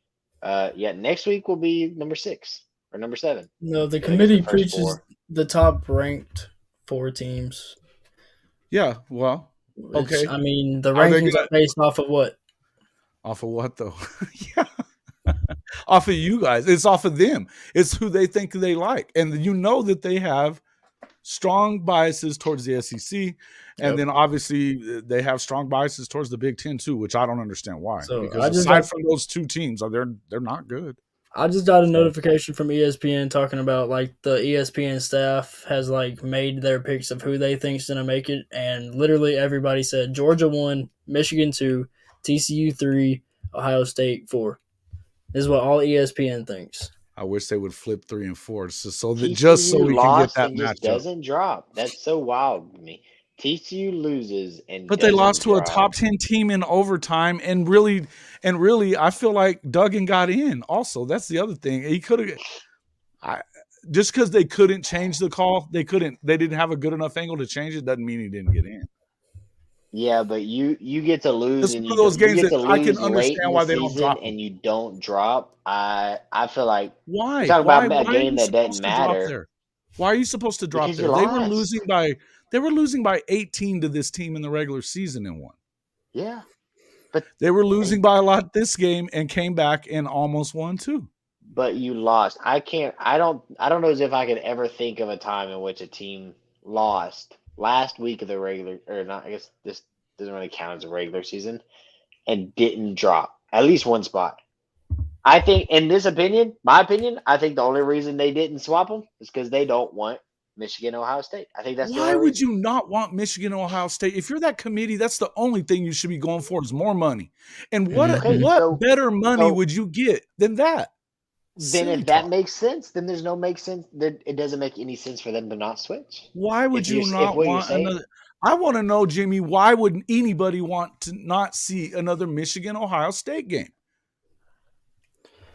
next week will be number 6. Or number 7. No, the committee preaches the top ranked 4 teams. Yeah, well, okay. I mean, the rankings are based off of what? Off of what though? Yeah. Off of you guys. It's off of them. It's who they think they like. And you know that they have strong biases towards the SEC. And then obviously they have strong biases towards the Big Ten too, which I don't understand why. So because aside from those two teams, they're not good. I just got a notification from ESPN talking about like the ESPN staff has like made their picks of who they think is going to make it. And literally everybody said Georgia 1, Michigan 2, TCU 3, Ohio State 4. This is what all ESPN thinks. I wish they would flip 3 and 4 so that TCU just so we can get that and matchup. Just doesn't drop. That's so wild to me. TCU loses but they lost to a top 10 team in overtime, and really, I feel like Duggan got in. Also, that's the other thing. He could have. Just because they couldn't change the call, they didn't have a good enough angle to change it. Doesn't mean he didn't get in. Yeah, but you get to lose. It's one of those games that I can understand why they don't drop, and you don't drop. I feel like why? Talk about a game that doesn't matter. Why are you supposed to drop there? They were losing by 18 to this team in the regular season and won. Yeah. But they were losing by a lot this game and came back and almost won too. But you lost. I don't know as if I could ever think of a time in which a team lost last week of the regular, or not, I guess this doesn't really count as a regular season, and didn't drop at least one spot. I think, in my opinion, I think the only reason they didn't swap them is because they don't want Michigan, Ohio State. I think that's why would you not want Michigan, Ohio State? If you're that committee, that's the only thing you should be going for is more money. And what better money would you get than that? Then if that makes sense, then there's no make sense. Then it doesn't make any sense for them to not switch. Why would you not want another? I want to know, Jimmy, why would anybody want to not see another Michigan, Ohio State game?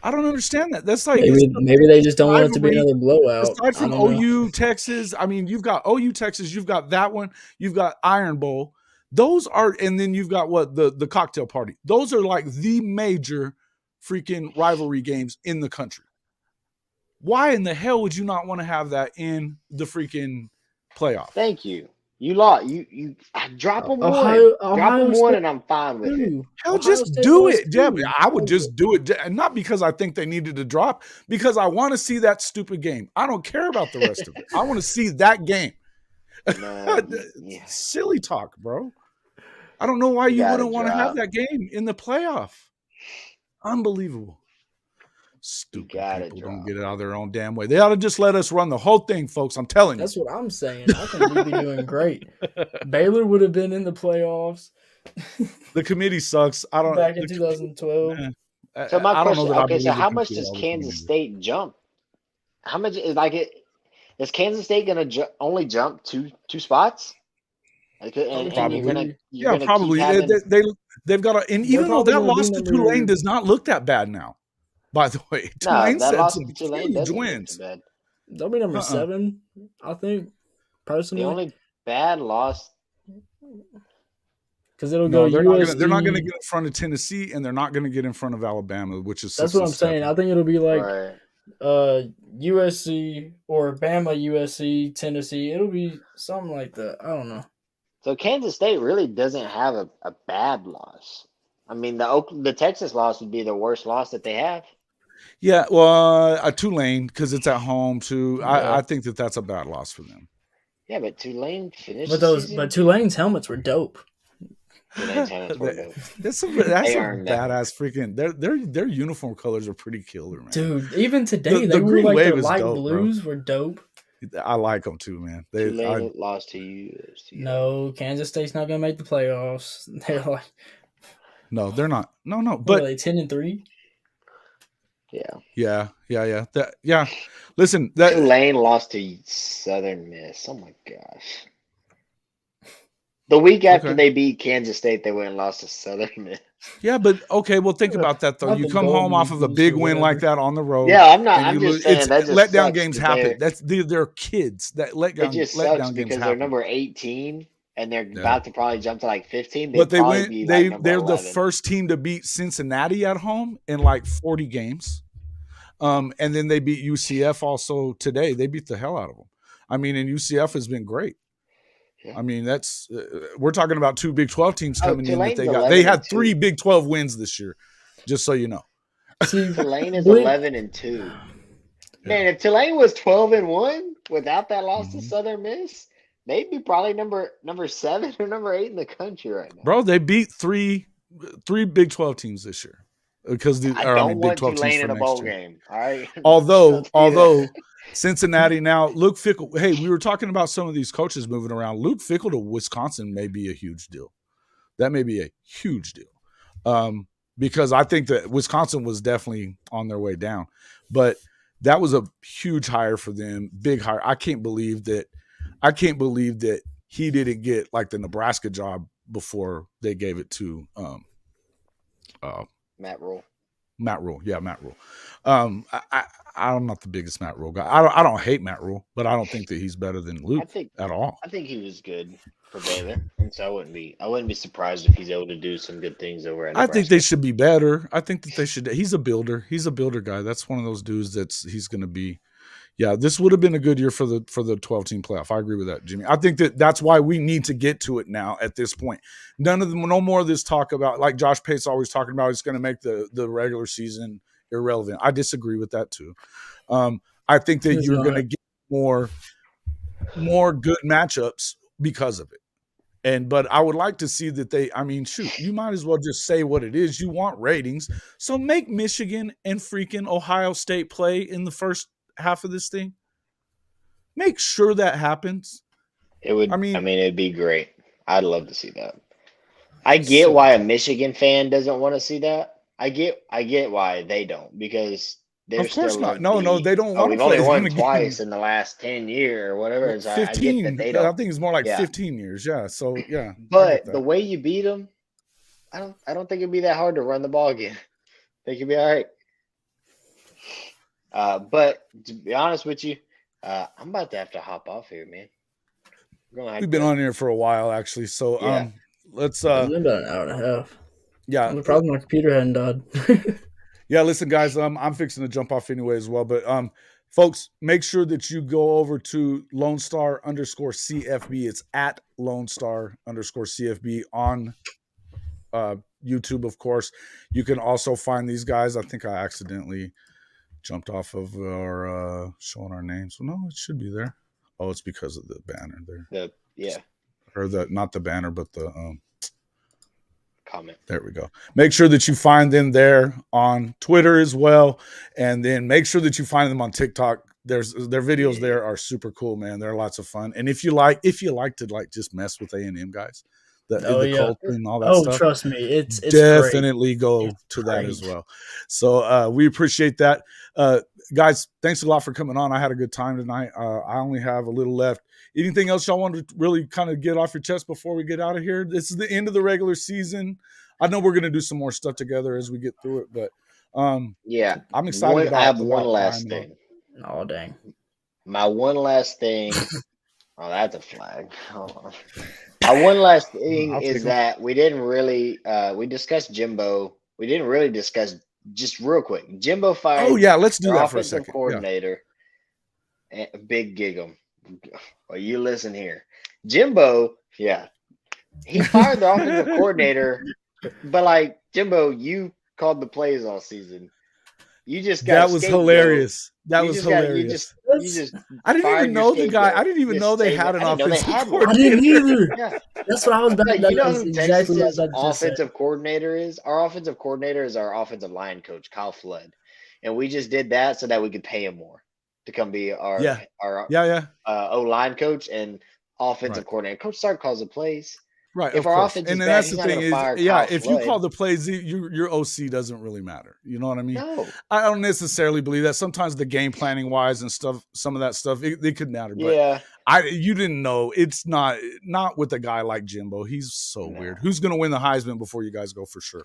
I don't understand that. That's like maybe they just don't want it to be another blowout. Aside from OU, Texas, I mean, you've got OU, Texas, you've got that one, you've got Iron Bowl. Those are, and then you've got the cocktail party. Those are like the major freaking rivalry games in the country. Why in the hell would you not want to have that in the freaking playoff? Thank you. You lost. You drop them one, and I'm fine with it. Hell, just do it. Yeah, I would just do it, not because I think they needed to drop, because I want to see that stupid game. I don't care about the rest of it. I want to see that game. Silly talk, bro. I don't know why you wouldn't want to have that game in the playoff. Unbelievable. Stupid people don't get it out of their own damn way. They ought to just let us run the whole thing, folks. I'm telling you. That's what I'm saying. I think we'd be doing great. Baylor would have been in the playoffs. The committee sucks. Back in 2012. So my question, so how much does Kansas State jump? How much is is Kansas State going to only jump two spots? Probably. They've got and even though that loss to Tulane does not look that bad now. By the way, Tulane said some huge wins. They'll be number 7, I think, personally. The only bad loss. Because it'll go USC. They're not going to get in front of Tennessee, and they're not going to get in front of Alabama, which is that's what I'm saying. I think it'll be like USC or Bama, USC, Tennessee. It'll be something like that. I don't know. So Kansas State really doesn't have a bad loss. I mean, the Texas loss would be the worst loss that they have. Yeah, well, Tulane, because it's at home too. Yeah. I think that's a bad loss for them. Yeah, but Tulane finished. But Tulane's helmets were dope. Tulane's helmets were dope. That's some badass freaking. Their uniform colors are pretty killer, man. Dude, even today they were like the light blues were dope. I like them too, man. Tulane lost to USC. No, Kansas State's not gonna make the playoffs. They're like. No, they're not. No. But what are they 10-3? Yeah. Listen, Tulane lost to Southern Miss. Oh my gosh. The week after they beat Kansas State, they went and lost to Southern Miss. Yeah, but okay. Well, think about that though. You come home off of a big win like that on the road. Yeah, I'm not. I'm just saying that just letdown games happen. They're kids that letdown games happen because they're number 18. And they're about to probably jump to like 15. But they're the first team to beat Cincinnati at home in like 40 games. And then they beat UCF also today. They beat the hell out of them. I mean, and UCF has been great. I mean, that's we're talking about 2 Big 12 teams coming in that Tulane's they had 3 Big 12 wins this year, just so you know. See, Tulane is 11-2. Man, if Tulane was 12-1 without that loss to Southern Miss, they'd be probably number 7 or number 8 in the country right now. Bro, they beat three Big 12 teams this year. Because I don't want Big 12 Tulane teams in for a bowl next year. game. All right. Although Cincinnati now, Luke Fickell. Hey, we were talking about some of these coaches moving around. Luke Fickell to Wisconsin may be a huge deal. That may be a huge deal. Because I think that Wisconsin was definitely on their way down. But that was a huge hire for them, big hire. I can't believe that he didn't get like the Nebraska job before they gave it to Matt Rule. Yeah, Matt Rule. I'm not the biggest Matt Rule guy. I don't hate Matt Rule, but I don't think that he's better than Luke at all. I think he was good for Baylor, and so I wouldn't be surprised if he's able to do some good things over at Nebraska. I think they should be better. I think that they should. He's a builder. He's a builder guy. That's one of those dudes he's going to be. Yeah, this would have been a good year for the 12-team playoff. I agree with that, Jimmy. I think that's why we need to get to it now at this point. No more of this talk about, like Josh Pate's always talking about, it's going to make the regular season irrelevant. I disagree with that too. I think that you're going to get more good matchups because of it. But I would like to see that you might as well just say what it is. You want ratings. So make Michigan and freaking Ohio State play in the first half of this thing. Make sure that happens. It'd be great. I'd love to see that. I get why a Michigan fan doesn't want to see that. I get why they don't, because they're of course still not. No, they don't want to play. We've only won twice in the last 10 years or whatever. 15. I get that they don't. I think it's more like 15 years. Yeah. So yeah. But the way you beat them, I don't think it'd be that hard to run the ball again. I think it'd be all right. But to be honest with you, I'm about to have to hop off here, man. We've been on here for a while, actually. So let's. It's been about an hour and a half. Yeah. The problem, my computer hadn't died. Yeah, listen, guys. I'm fixing to jump off anyway as well. But folks, make sure that you go over to Lone Star _CFB. It's at Lone Star _CFB on YouTube, of course. You can also find these guys. I think I accidentally jumped off of our showing our names. Well, no, it should be there. Oh, it's because of the banner there. Or not the banner, but the comment. There we go. Make sure that you find them there on Twitter as well, and then make sure that you find them on TikTok. Their videos there are super cool, man. They're lots of fun. And if you like to like just mess with A&M guys, the cult and all that stuff. Oh, trust me, it's definitely great. Go to that as well. So we appreciate that. Guys, thanks a lot for coming on. I had a good time tonight. I only have a little left. Anything else y'all want to really kind of get off your chest before we get out of here? This is the end of the regular season. I know we're going to do some more stuff together as we get through it, but I'm excited I have one last thing. Oh, dang. My one last thing. Oh, that's a flag. Hold on. My one last thing is that we didn't really we discussed Jimbo. We didn't really discuss, just real quick, Jimbo fired. Oh yeah, let's do that for a second. Coordinator, Big Gig'em. Well, you listen here, Jimbo. Yeah, he fired the offensive coordinator, but like Jimbo, you called the plays all season. You just got that was hilarious. That was hilarious. I didn't even know the guy. I didn't even know they had an offensive coordinator. I didn't either. Yeah. That's what I was about to say. You know who Texas's offensive coordinator is? Our offensive coordinator is our offensive line coach, Kyle Flood. And we just did that so that we could pay him more to come be our O-line coach and offensive coordinator. Coach Stark calls the plays. Right. If our offense is bad, that's the he's thing not is, fire if you call the plays, your OC doesn't really matter. You know what I mean? No. I don't necessarily believe that. Sometimes the game planning wise and stuff, some of that stuff, it could matter. But you didn't know. It's not with a guy like Jimbo. He's so weird. Who's going to win the Heisman before you guys go for sure?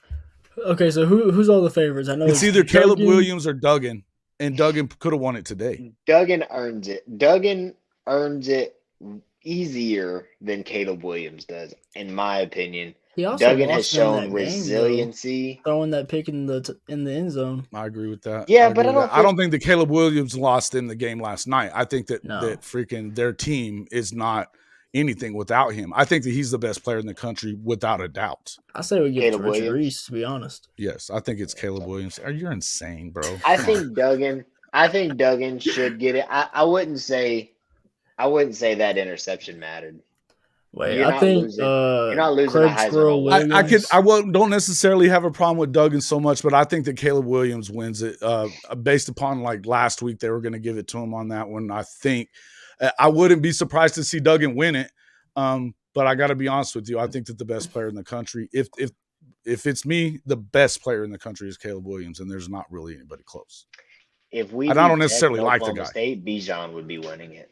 Okay, so who's all the favorites? I know it's either Caleb Williams or Duggan, and Duggan could have won it today. Duggan earns it. Duggan earns it easier than Caleb Williams does, in my opinion. Duggan has shown resiliency, throwing that pick in the end zone. I agree with that. Yeah, but I don't think that Caleb Williams lost in the game last night. I think that freaking their team is not anything without him. I think that he's the best player in the country without a doubt. I say we give it to Caleb Richard Williams. Reese, to be honest. Yes, I think it's Caleb Williams. You're insane, bro. I think Duggan should get it. I wouldn't say that interception mattered. Wait, I think you're not losing Craig the Heisman. Squirrel Williams. I don't necessarily have a problem with Duggan so much, but I think that Caleb Williams wins it based upon like last week they were going to give it to him on that one. I think I wouldn't be surprised to see Duggan win it, but I got to be honest with you. I think that the best player in the country, if it's me, the best player in the country is Caleb Williams, and there's not really anybody close. If we, and I don't necessarily like the guy. State, Bijan would be winning it.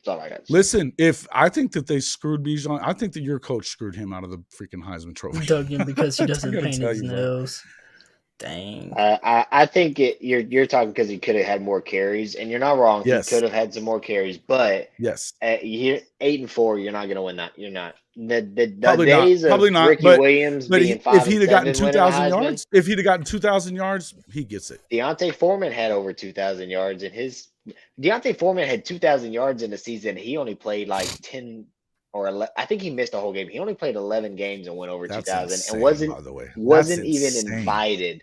That's all I got. Listen, if I think that they screwed Bijan, I think that your coach screwed him out of the freaking Heisman Trophy. Duggan because he doesn't paint his nails. Dang. I think you're talking because he could have had more carries, and you're not wrong. Yes. He could have had some more carries, but yes, 8-4, you're not going to win that. You're not. The days of not, Ricky Williams being 5 if he'd have gotten 2,000 yards, he gets it. Deontay Foreman had over 2,000 yards in his. Deontay Foreman had 2,000 yards in the season. He only played like 10 or 11. I think he missed a whole game. He only played 11 games and went over 2,000 and wasn't even invited.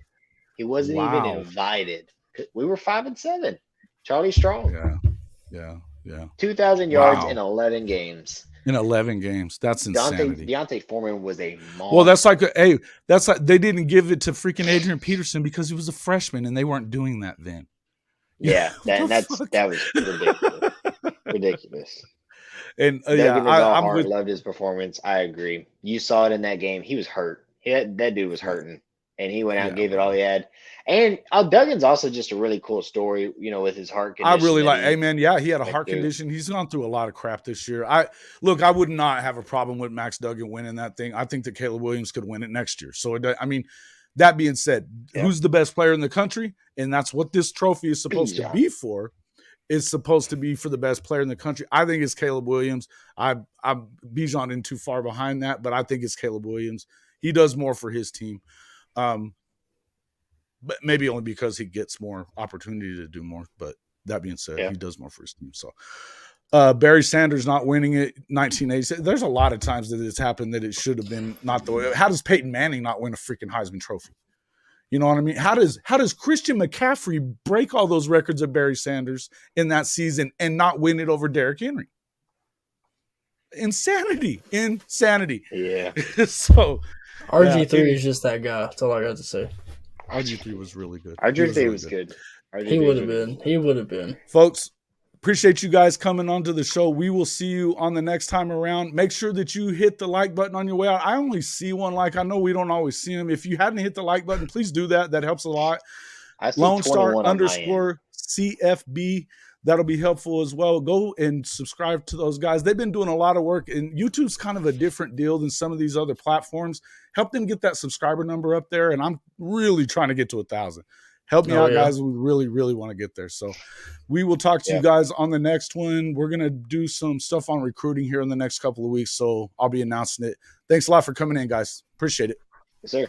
He wasn't even invited. We were 5-7. Charlie Strong. Yeah. 2,000 yards in 11 games. In 11 games. That's insanity. Deontay Foreman was a monster. Well, that's like they didn't give it to freaking Adrian Peterson because he was a freshman and they weren't doing that then. Yeah, that was ridiculous. Ridiculous. And I loved his performance. I agree. You saw it in that game. He was hurt. That dude was hurting, and he went out and gave it all he had. And Duggan's also just a really cool story, with his heart condition. I really like. Hey man, yeah, he had a heart condition. He's gone through a lot of crap this year. I would not have a problem with Max Duggan winning that thing. I think that Caleb Williams could win it next year. So that being said, who's the best player in the country? And that's what this trophy is supposed to be for. It's supposed to be for the best player in the country. I think it's Caleb Williams. I'm Bijan isn't too far behind that, but I think it's Caleb Williams. He does more for his team. But maybe only because he gets more opportunity to do more. But that being said, he does more for his team. So Barry Sanders not winning it, 1986. There's a lot of times that it's happened that it should have been not the way. How does Peyton Manning not win a freaking Heisman Trophy? You know what I mean? How does Christian McCaffrey break all those records of Barry Sanders in that season and not win it over Derrick Henry? Insanity. Yeah. So RG3 is just that guy. That's all I got to say. RG3 was really good. RG3 was good. He would have been. Folks, appreciate you guys coming onto the show. We will see you on the next time around. Make sure that you hit the like button on your way out. I only see one like. I know we don't always see them. If you hadn't hit the like button, please do that. That helps a lot. Lone Star _ CFB. That'll be helpful as well. Go and subscribe to those guys. They've been doing a lot of work, and YouTube's kind of a different deal than some of these other platforms. Help them get that subscriber number up there, and I'm really trying to get to 1,000. Help me out, guys. We really, really want to get there. So we will talk to you guys on the next one. We're going to do some stuff on recruiting here in the next couple of weeks, so I'll be announcing it. Thanks a lot for coming in, guys. Appreciate it. Yes, sir.